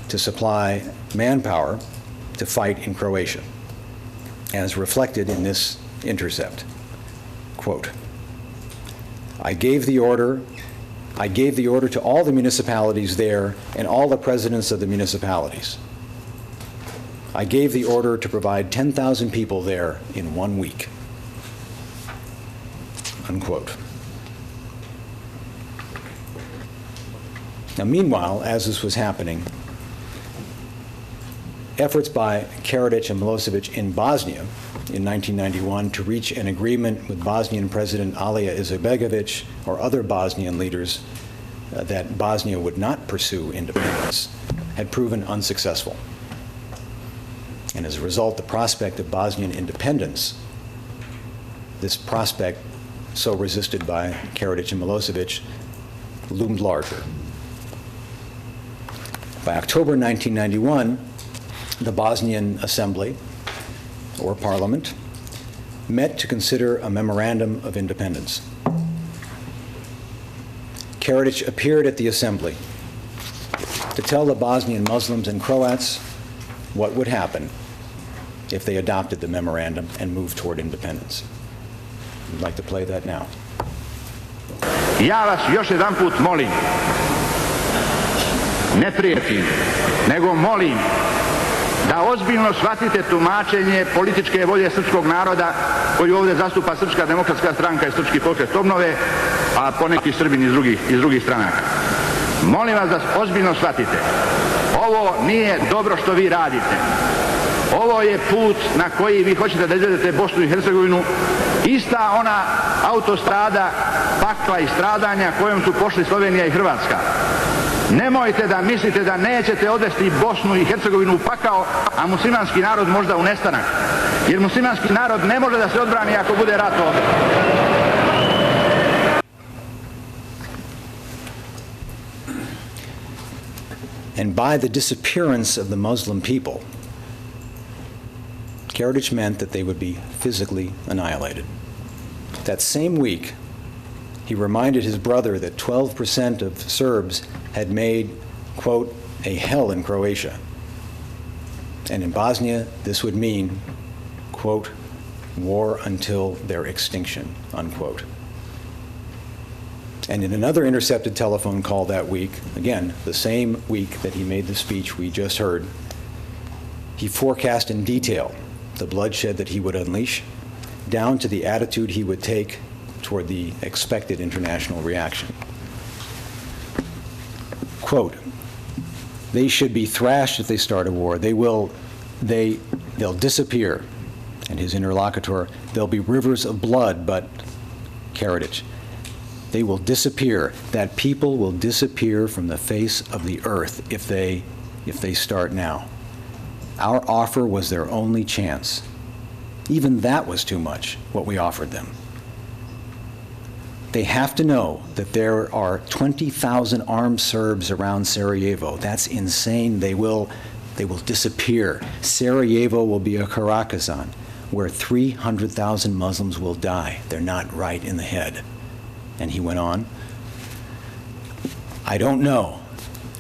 to supply manpower to fight in Croatia, as reflected in this intercept. Quote, I gave the order to all the municipalities there and all the presidents of the municipalities. I gave the order to provide 10,000 people there in 1 week. Unquote. Now, meanwhile, as this was happening, efforts by Karadžić and Milosevic in Bosnia in 1991 to reach an agreement with Bosnian President Alija Izetbegović or other Bosnian leaders that Bosnia would not pursue independence had proven unsuccessful. And as a result, the prospect of Bosnian independence, this prospect so resisted by Karadžić and Milosevic, loomed larger. By October 1991, the Bosnian Assembly, or Parliament, met to consider a memorandum of independence. Karadžić appeared at the Assembly to tell the Bosnian Muslims and Croats what would happen if they adopted the memorandum and moved toward independence. I'd like to play that now. Ja vas još jedanput molim, ne prijetim, nego molim da ozbiljno shvatite tumačenje političke volje srpskog naroda koju ovdje zastupa Srpska demokratska stranka i Srpski pokret obnove, a poneki Srbini iz drugih stranaka. Molim vas da ozbiljno shvatite. ovo nije dobro što vi radite. Ovo je put na koji vi hoćete da izvedete Bosnu i Hercegovinu, ista ona autostrada pakla i stradanja kojom su pošli Slovenija i Hrvatska. Nemojte da mislite da nećete odvesti Bosnu i Hercegovinu u pakao, a muslimanski narod možda u nestanak. Jer muslimanski narod ne može da se odbrani ako bude rat ovdje. And by the disappearance of the Muslim people, Karadžić meant that they would be physically annihilated. That same week, he reminded his brother that 12% of Serbs had made, quote, a hell in Croatia. And in Bosnia, this would mean, quote, war until their extinction, unquote. And in another intercepted telephone call that week, again, the same week that he made the speech we just heard, he forecast in detail the bloodshed that he would unleash, down to the attitude he would take toward the expected international reaction. Quote, they should be thrashed if they start a war. They'll disappear. And his interlocutor, there'll be rivers of blood, but Karadžić, they will disappear. That people will disappear from the face of the earth if they start now. Our offer was their only chance. Even that was too much, what we offered them. They have to know that there are 20,000 armed Serbs around Sarajevo. That's insane. They will disappear. Sarajevo will be a Karakazan, where 300,000 Muslims will die. They're not right in the head. And he went on, I don't know.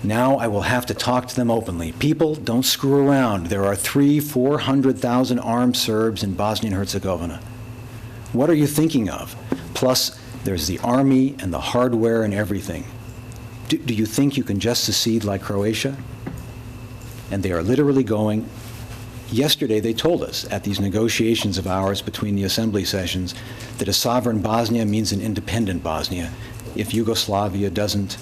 Now I will have to talk to them openly. People, don't screw around. There are 400,000 armed Serbs in Bosnia and Herzegovina. What are you thinking of? Plus, there's the army and the hardware and everything. Do you think you can just secede like Croatia? And they are literally going. Yesterday they told us at these negotiations of ours between the assembly sessions that a sovereign Bosnia means an independent Bosnia if Yugoslavia doesn't.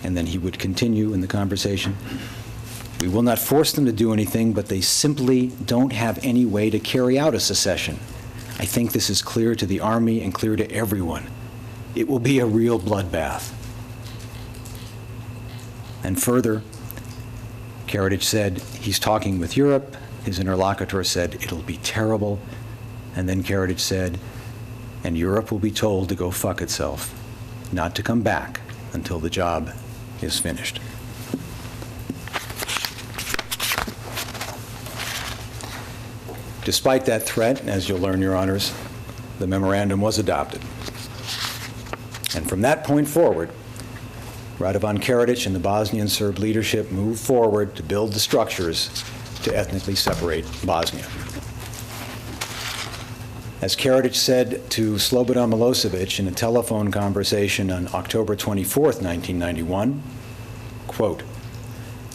And then he would continue in the conversation. We will not force them to do anything, but they simply don't have any way to carry out a secession. I think this is clear to the army and clear to everyone. It will be a real bloodbath. And further, Karadžić said, he's talking with Europe. His interlocutor said, it'll be terrible. And then Karadžić said, and Europe will be told to go fuck itself, not to come back until the job is finished. Despite that threat, as you'll learn, Your Honors, the memorandum was adopted. And from that point forward, Radovan Karadžić and the Bosnian Serb leadership moved forward to build the structures to ethnically separate Bosnia. As Karadžić said to Slobodan Milosevic in a telephone conversation on October 24th, 1991, quote,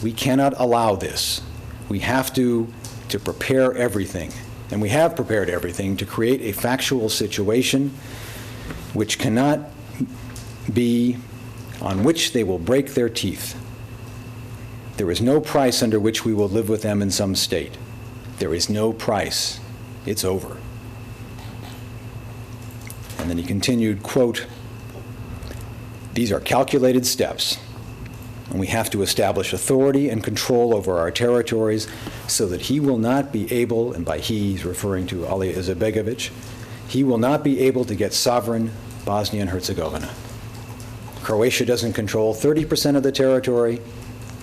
we cannot allow this. We have to prepare everything, and we have prepared everything to create a factual situation which cannot be, on which they will break their teeth. There is no price under which we will live with them in some state. There is no price. It's over. And then he continued, quote, these are calculated steps, and we have to establish authority and control over our territories so that he will not be able, and by he, he's referring to Ali Izetbegovic, he will not be able to get sovereign Bosnia and Herzegovina. Croatia doesn't control 30% of the territory.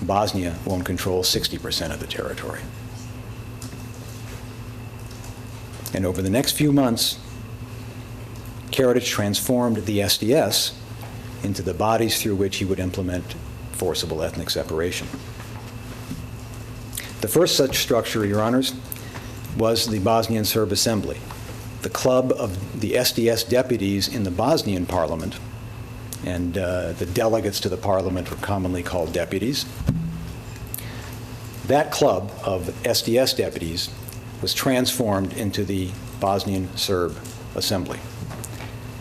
Bosnia won't control 60% of the territory. And over the next few months, Karadžić transformed the SDS into the bodies through which he would implement forcible ethnic separation. The first such structure, Your Honors, was the Bosnian Serb Assembly, the club of the SDS deputies in the Bosnian parliament, and the delegates to the parliament were commonly called deputies. That club of SDS deputies was transformed into the Bosnian Serb Assembly.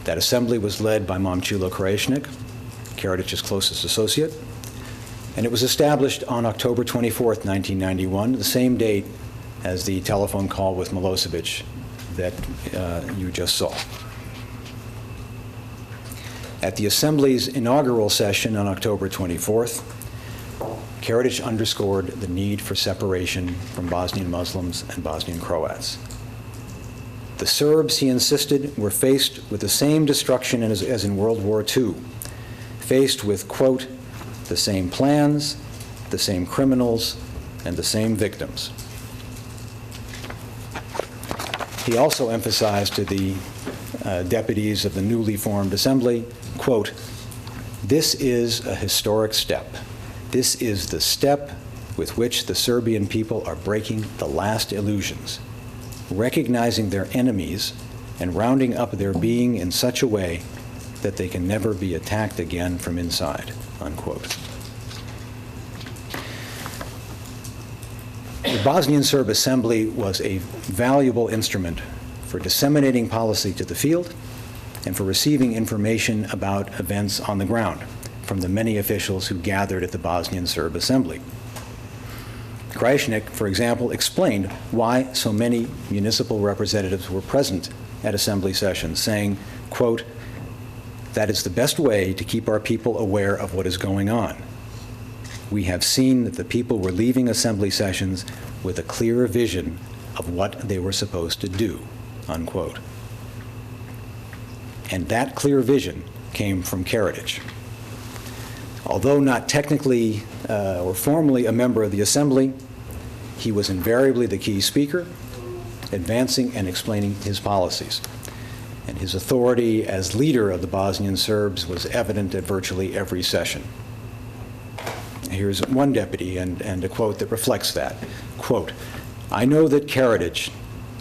That assembly was led by Momčilo Krajišnik, Karadžić's closest associate. And it was established on October 24th, 1991, the same date as the telephone call with Milosevic that you just saw. At the Assembly's inaugural session on October 24th, Karadžić underscored the need for separation from Bosnian Muslims and Bosnian Croats. The Serbs, he insisted, were faced with the same destruction as in World War II, faced with, quote, the same plans, the same criminals, and the same victims. He also emphasized to the deputies of the newly formed assembly, quote, this is a historic step. This is the step with which the Serbian people are breaking the last illusions, recognizing their enemies and rounding up their being in such a way that they can never be attacked again from inside, unquote. The Bosnian Serb Assembly was a valuable instrument for disseminating policy to the field and for receiving information about events on the ground from the many officials who gathered at the Bosnian Serb Assembly. Krajišnik, for example, explained why so many municipal representatives were present at assembly sessions, saying, quote, that is the best way to keep our people aware of what is going on. We have seen that the people were leaving assembly sessions with a clear vision of what they were supposed to do, unquote. And that clear vision came from Karadžić. Although not technically or formally a member of the assembly, he was invariably the key speaker, advancing and explaining his policies. And his authority as leader of the Bosnian Serbs was evident at virtually every session. Here's one deputy and a quote that reflects that. Quote, I know that Karadžić,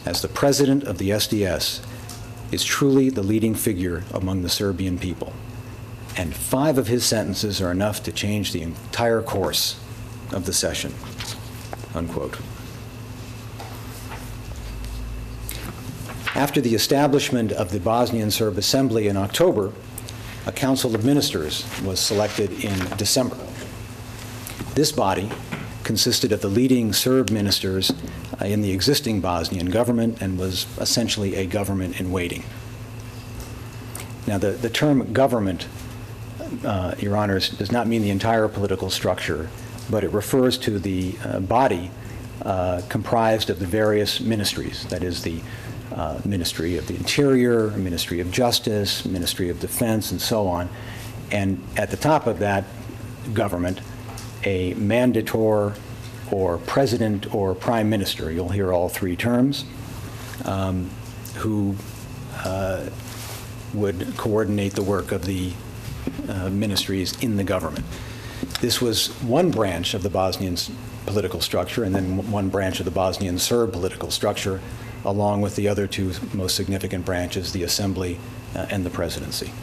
as the president of the SDS, is truly the leading figure among the Serbian people. And 5 of his sentences are enough to change the entire course of the session, unquote. After the establishment of the Bosnian Serb Assembly in October, a Council of Ministers was selected in December. This body consisted of the leading Serb ministers in the existing Bosnian government and was essentially a government in waiting. Now, the term government, Your Honors, does not mean the entire political structure, but it refers to the body comprised of the various ministries, that is the Ministry of the Interior, Ministry of Justice, Ministry of Defense, and so on. And at the top of that government, a mandator or president or prime minister, you'll hear all 3 terms, who would coordinate the work of the ministries in the government. This was one branch of the Bosnian political structure, and then one branch of the Bosnian Serb political structure, along with the other 2 most significant branches, the Assembly and the Presidency.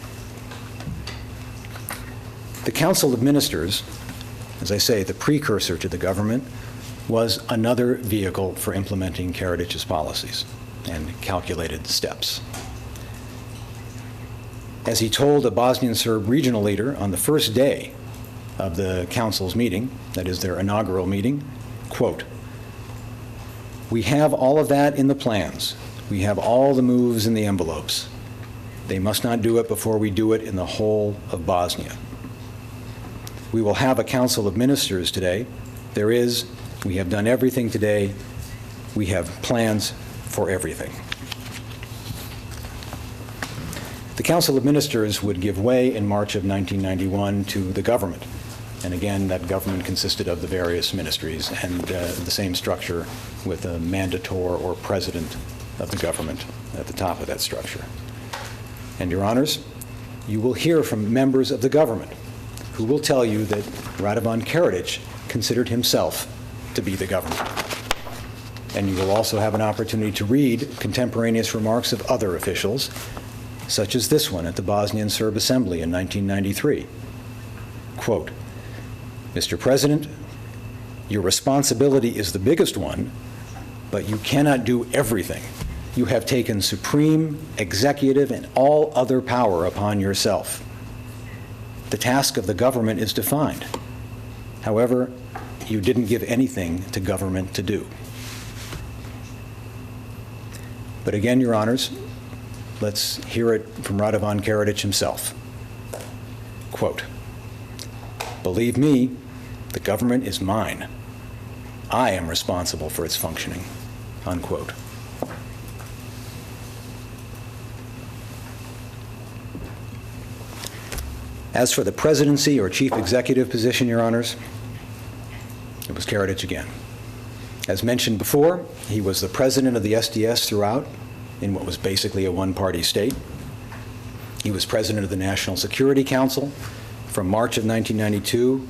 The Council of Ministers, as I say, the precursor to the government, was another vehicle for implementing Karadžić's policies and calculated steps. As he told a Bosnian Serb regional leader on the first day of the council's meeting, that is their inaugural meeting, quote, we have all of that in the plans. We have all the moves in the envelopes. They must not do it before we do it in the whole of Bosnia. We will have a council of ministers today. We have done everything today. We have plans for everything. The Council of Ministers would give way in March of 1991 to the government. And again, that government consisted of the various ministries and the same structure with a mandator or president of the government at the top of that structure. And Your Honors, you will hear from members of the government who will tell you that Radovan Karadžić considered himself to be the government. And you will also have an opportunity to read contemporaneous remarks of other officials, such as this one at the Bosnian Serb Assembly in 1993. Quote, Mr. President, your responsibility is the biggest one, but you cannot do everything. You have taken supreme, executive, and all other power upon yourself. The task of the government is defined. However, you didn't give anything to government to do. But again, Your Honors, let's hear it from Radovan Karadžić himself. Quote, "Believe me, the government is mine. I am responsible for its functioning," unquote. As for the presidency or chief executive position, Your Honors, it was Karadžić again. As mentioned before, he was the president of the SDS throughout, in what was basically a one-party state. He was president of the National Security Council from March of 1992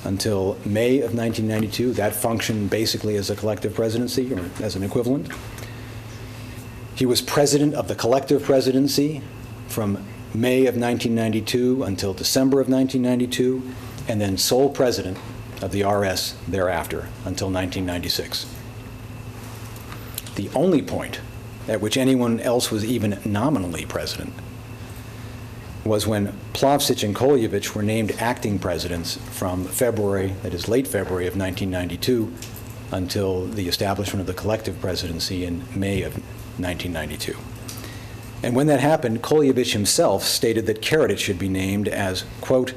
until May of 1992. That functioned basically as a collective presidency, or as an equivalent. He was president of the collective presidency from May of 1992 until December of 1992, and then sole president of the RS thereafter until 1996. The only point at which anyone else was even nominally president was when Plavšić and Koljević were named acting presidents from February, that is late February of 1992, until the establishment of the collective presidency in May of 1992. And when that happened, Koljević himself stated that Karadžić should be named as, quote,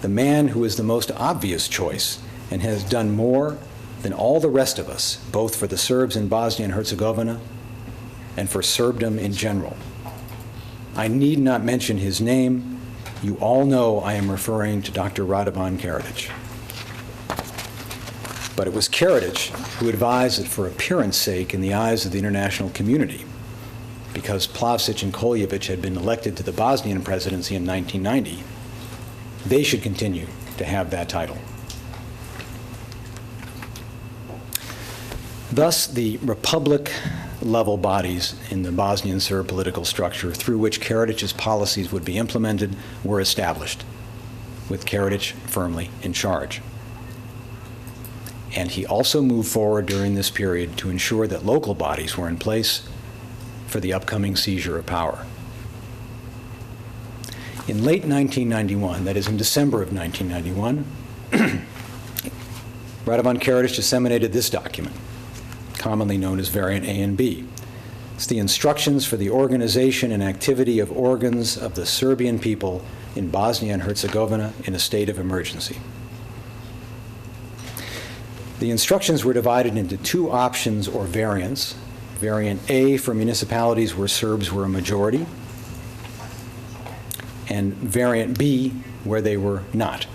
"the man who is the most obvious choice and has done more than all the rest of us, both for the Serbs in Bosnia and Herzegovina and for Serbdom in general. I need not mention his name. You all know I am referring to Dr. Radovan Karadžić." But it was Karadžić who advised that for appearance sake in the eyes of the international community, because Plavšić and Koljević had been elected to the Bosnian presidency in 1990, they should continue to have that title. Thus, the republic-level bodies in the Bosnian Serb political structure through which Karadžić's policies would be implemented were established, with Karadžić firmly in charge. And he also moved forward during this period to ensure that local bodies were in place for the upcoming seizure of power. In late 1991, that is in December of 1991, Radovan Karadžić disseminated this document, commonly known as Variant A and B. It's the instructions for the organization and activity of organs of the Serbian people in Bosnia and Herzegovina in a state of emergency. The instructions were divided into two options or variants. Variant A for municipalities where Serbs were a majority, and Variant B where they were not.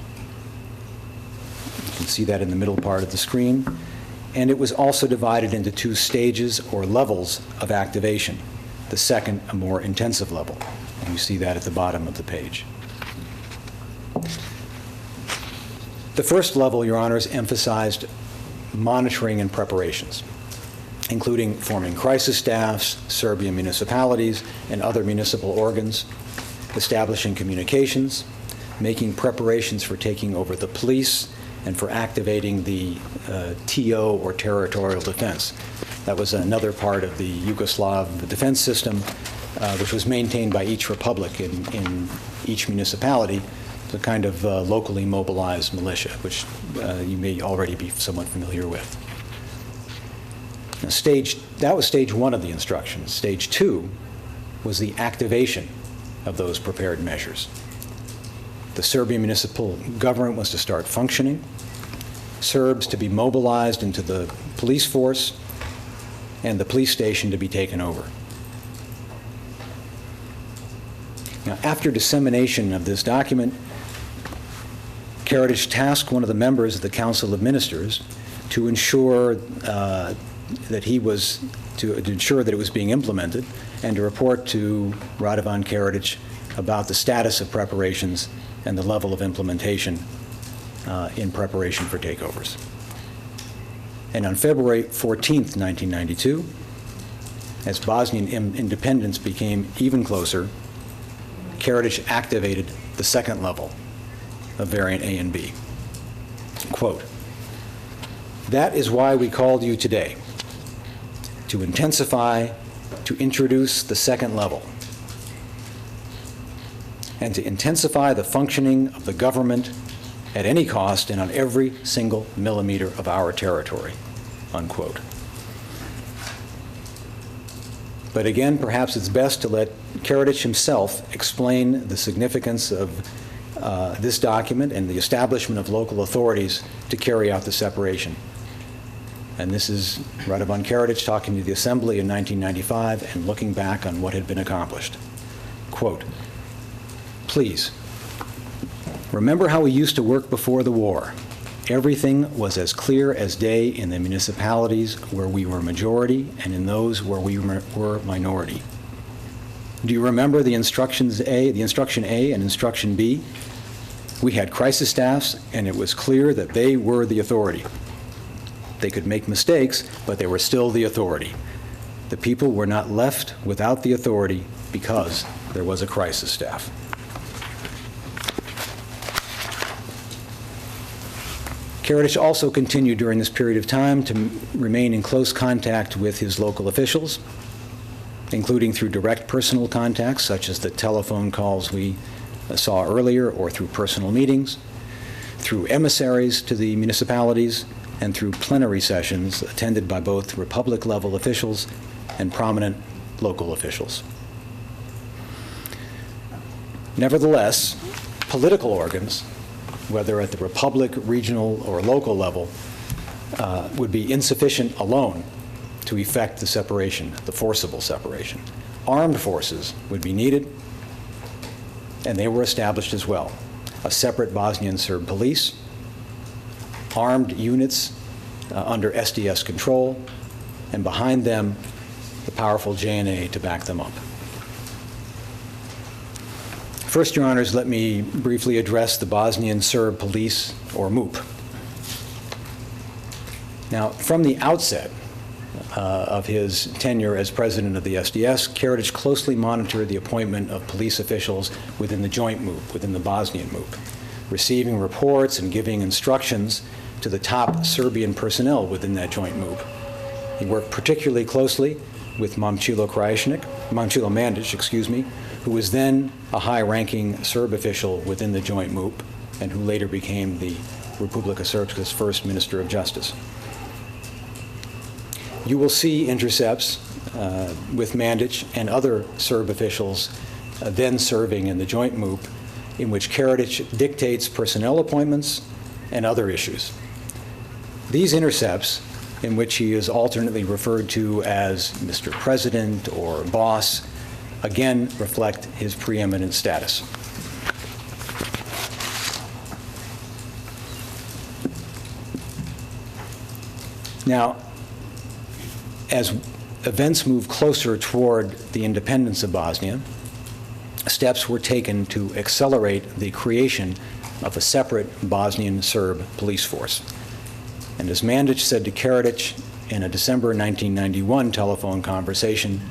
You can see that in the middle part of the screen. And it was also divided into two stages or levels of activation, the second a more intensive level. And you see that at the bottom of the page. The first level, Your Honors, emphasized monitoring and preparations, including forming crisis staffs, Serbian municipalities, and other municipal organs, establishing communications, making preparations for taking over the police, and for activating the TO, or territorial defense. That was another part of the Yugoslav defense system, which was maintained by each republic in each municipality. It's a kind of locally mobilized militia, which you may already be somewhat familiar with. Now, that was stage one of the instructions. Stage two was the activation of those prepared measures. The Serbian municipal government was to start functioning, Serbs to be mobilized into the police force, and the police station to be taken over. Now, after dissemination of this document, Karadžić tasked one of the members of the Council of Ministers to ensure that it was being implemented, and to report to Radovan Karadžić about the status of preparations and the level of implementation in preparation for takeovers. And on February 14th, 1992, as Bosnian independence became even closer, Karadžić activated the second level of Variant A and B. Quote, "That is why we called you today, to introduce the second level, and to intensify the functioning of the government at any cost and on every single millimeter of our territory, unquote. But again, perhaps it's best to let Karadžić himself explain the significance of this document and the establishment of local authorities to carry out the separation. And this is Radovan Karadžić talking to the Assembly in 1995 and looking back on what had been accomplished. Quote, "Please, remember how we used to work before the war. Everything was as clear as day in the municipalities where we were majority and in those where we were minority. Do you remember the instruction A and instruction B? We had crisis staffs, and it was clear that they were the authority. They could make mistakes, but they were still the authority. The people were not left without the authority because there was a crisis staff." Karadžić also continued during this period of time to remain in close contact with his local officials, including through direct personal contacts, such as the telephone calls we saw earlier, or through personal meetings, through emissaries to the municipalities, and through plenary sessions attended by both Republic-level officials and prominent local officials. Nevertheless, political organs, whether at the Republic, regional, or local level, would be insufficient alone to effect the separation, the forcible separation. Armed forces would be needed, and they were established as well. A separate Bosnian Serb police, armed units under SDS control, and behind them, the powerful JNA to back them up. First, Your Honors, let me briefly address the Bosnian Serb Police, or MUP. Now, from the outset of his tenure as president of the SDS, Karadžić closely monitored the appointment of police officials within the joint MUP, within the Bosnian MUP, receiving reports and giving instructions to the top Serbian personnel within that joint MUP. He worked particularly closely with Momčilo Mandić, who was then a high-ranking Serb official within the joint MUP and who later became the Republika Srpska's first Minister of Justice. You will see intercepts with Mandić and other Serb officials then serving in the joint MUP, in which Karadžić dictates personnel appointments and other issues. These intercepts, in which he is alternately referred to as Mr. President or Boss, again reflect his preeminent status. Now, as events move closer toward the independence of Bosnia, steps were taken to accelerate the creation of a separate Bosnian Serb police force. And as Mandić said to Karadžić in a December 1991 telephone conversation,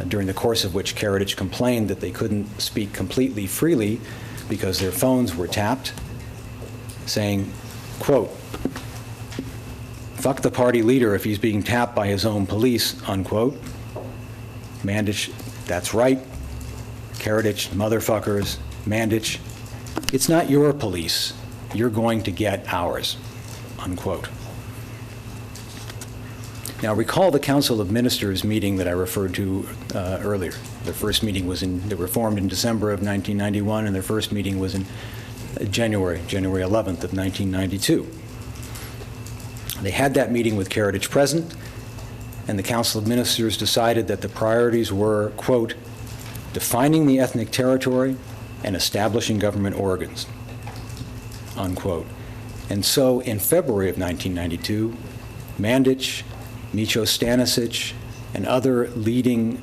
during the course of which Karadžić complained that they couldn't speak completely freely because their phones were tapped, saying, quote, "Fuck the party leader if he's being tapped by his own police," unquote. Mandić, "That's right. Karadžić, motherfuckers, Mandić, it's not your police. You're going to get ours," unquote. Now, recall the Council of Ministers meeting that I referred to earlier. Their first meeting was they were formed in December of 1991, and their first meeting was in January 11th of 1992. They had that meeting with Karadžić present, and the Council of Ministers decided that the priorities were, quote, "defining the ethnic territory and establishing government organs," unquote. And so in February of 1992, Mandić, Micho Stanisic, and other leading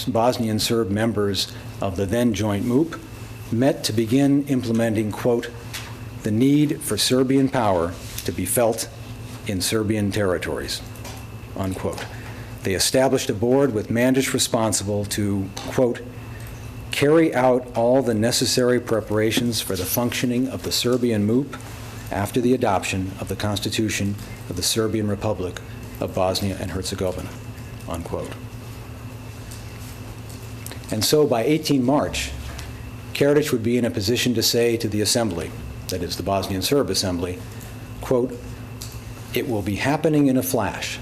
Bosnian Serb members of the then joint MUP met to begin implementing, quote, "the need for Serbian power to be felt in Serbian territories," unquote. They established a board with Mandić responsible to, quote, "carry out all the necessary preparations for the functioning of the Serbian MUP after the adoption of the Constitution of the Serbian Republic of Bosnia and Herzegovina," unquote. And so by 18 March, Karadžić would be in a position to say to the Assembly, that is the Bosnian Serb Assembly, quote, "It will be happening in a flash,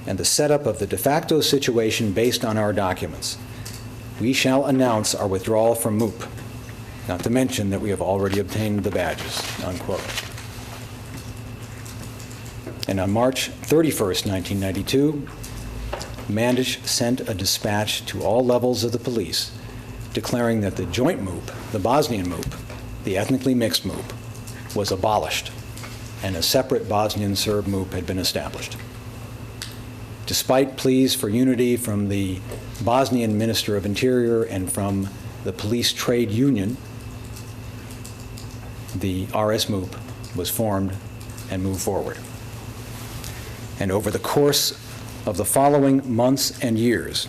and the setup of the de facto situation based on our documents. We shall announce our withdrawal from MOOP, not to mention that we have already obtained the badges," unquote. And on March 31st, 1992, Mandić sent a dispatch to all levels of the police declaring that the joint MOOP, the Bosnian MOOP, the ethnically mixed MOOP, was abolished, and a separate Bosnian Serb MOOP had been established. Despite pleas for unity from the Bosnian Minister of Interior and from the police trade union, the RS MOOP was formed and moved forward. And over the course of the following months and years,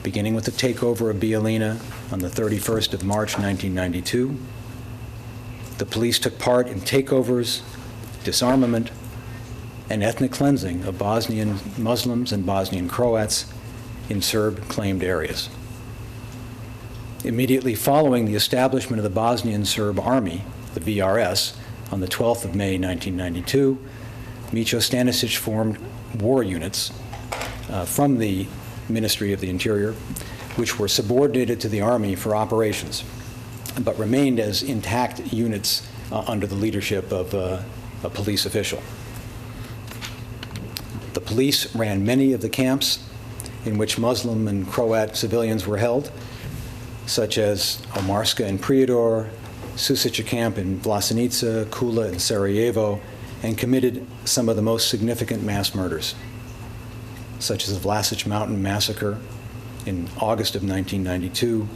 beginning with the takeover of Bijeljina on the 31st of March 1992, the police took part in takeovers, disarmament, and ethnic cleansing of Bosnian Muslims and Bosnian Croats in Serb-claimed areas. Immediately following the establishment of the Bosnian Serb Army, the VRS, on the 12th of May 1992, Micho Stanisic formed war units from the Ministry of the Interior, which were subordinated to the Army for operations, but remained as intact units under the leadership of a police official. The police ran many of the camps in which Muslim and Croat civilians were held, such as Omarska in Prijedor, Susica camp in Vlasenica, Kula in Sarajevo, and committed some of the most significant mass murders, such as the Vlasic Mountain Massacre in August of 1992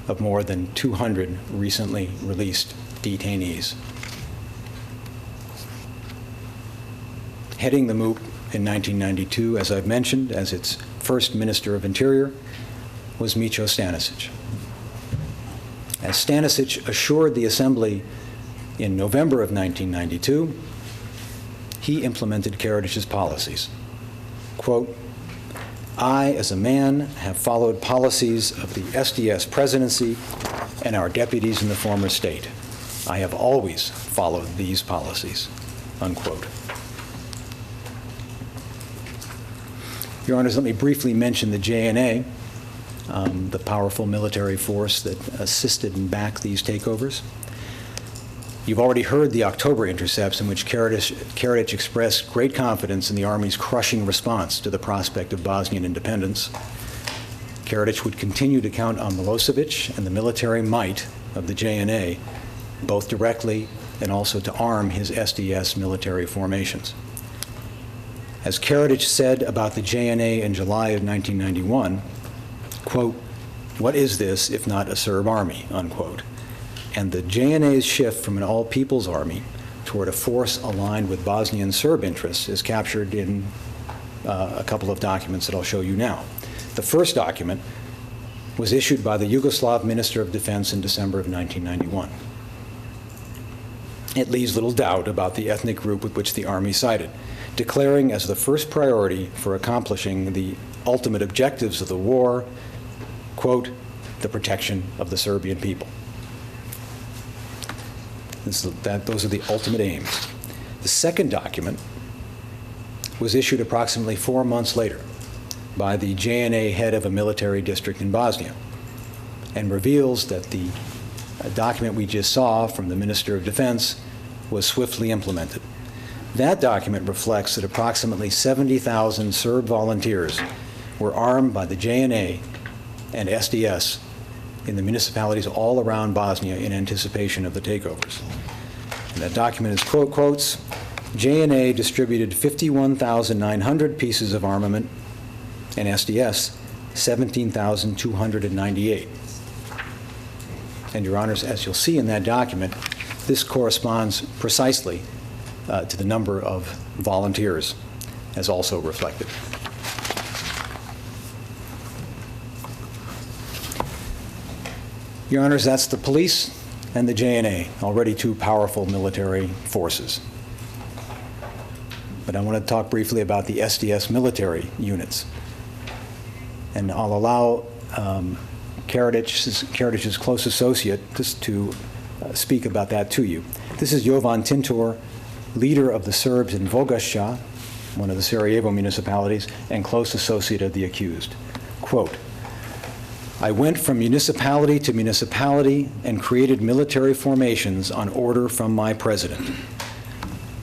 of more than 200 recently released detainees. Heading the MOOP in 1992, as I've mentioned, as its first Minister of Interior, was Micho Stanisic. As Stanisic assured the Assembly in November of 1992, he implemented Karadžić's policies. Quote, "I, as a man, have followed policies of the SDS presidency and our deputies in the former state. I have always followed these policies," unquote. Your Honors, let me briefly mention the JNA, the powerful military force that assisted and backed these takeovers. You've already heard the October intercepts in which Karadžić expressed great confidence in the Army's crushing response to the prospect of Bosnian independence. Karadžić would continue to count on Milosevic and the military might of the JNA, both directly and also to arm his SDS military formations. As Karadžić said about the JNA in July of 1991, quote, "What is this if not a Serb army," unquote. And the JNA's shift from an all-people's army toward a force aligned with Bosnian Serb interests is captured in a couple of documents that I'll show you now. The first document was issued by the Yugoslav Minister of Defense in December of 1991. It leaves little doubt about the ethnic group with which the Army sided, declaring as the first priority for accomplishing the ultimate objectives of the war, quote, "the protection of the Serbian people." Those are the ultimate aims. The second document was issued approximately 4 months later by the JNA head of a military district in Bosnia and reveals that the document we just saw from the Minister of Defense was swiftly implemented. That document reflects that approximately 70,000 Serb volunteers were armed by the JNA and SDS in the municipalities all around Bosnia in anticipation of the takeovers. And that document is quotes, "JNA distributed 51,900 pieces of armament and SDS 17,298. And Your Honors, as you'll see in that document, this corresponds precisely to the number of volunteers as also reflected. Your Honors, that's the police and the JNA, already two powerful military forces. But I want to talk briefly about the SDS military units. And I'll allow Karadžić's close associate just to speak about that to you. This is Jovan Tintor, leader of the Serbs in Vogasha, one of the Sarajevo municipalities, and close associate of the accused. Quote, "I went from municipality to municipality and created military formations on order from my president.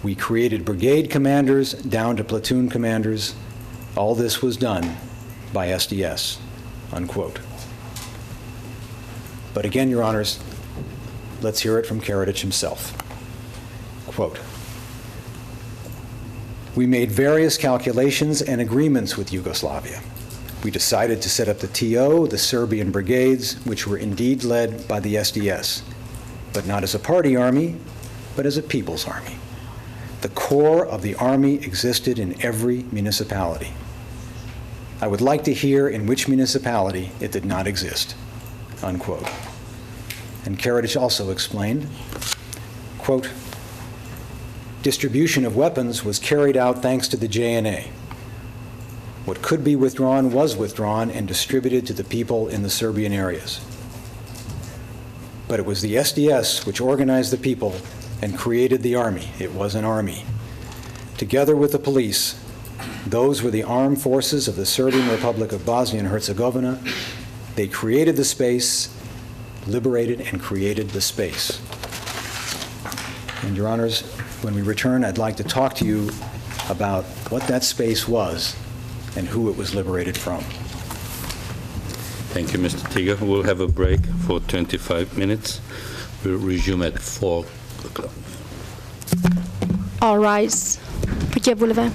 We created brigade commanders down to platoon commanders. All this was done by SDS," unquote. But again, Your Honors, let's hear it from Karadžić himself. Quote, "We made various calculations and agreements with Yugoslavia. We decided to set up the TO, the Serbian brigades, which were indeed led by the SDS, but not as a party army, but as a people's army. The core of the army existed in every municipality. I would like to hear in which municipality it did not exist," unquote. And Karadžić also explained, quote, "Distribution of weapons was carried out thanks to the JNA. What could be withdrawn was withdrawn and distributed to the people in the Serbian areas. But it was the SDS which organized the people and created the army. It was an army. Together with the police, those were the armed forces of the Serbian Republic of Bosnia and Herzegovina. They created the space, liberated and created the space." And Your Honors, when we return, I'd like to talk to you about what that space was and who it was liberated from. Thank you, Mr. Tiga. We'll have a break for 25 minutes. We'll resume at 4 o'clock. All rise. Pojďte,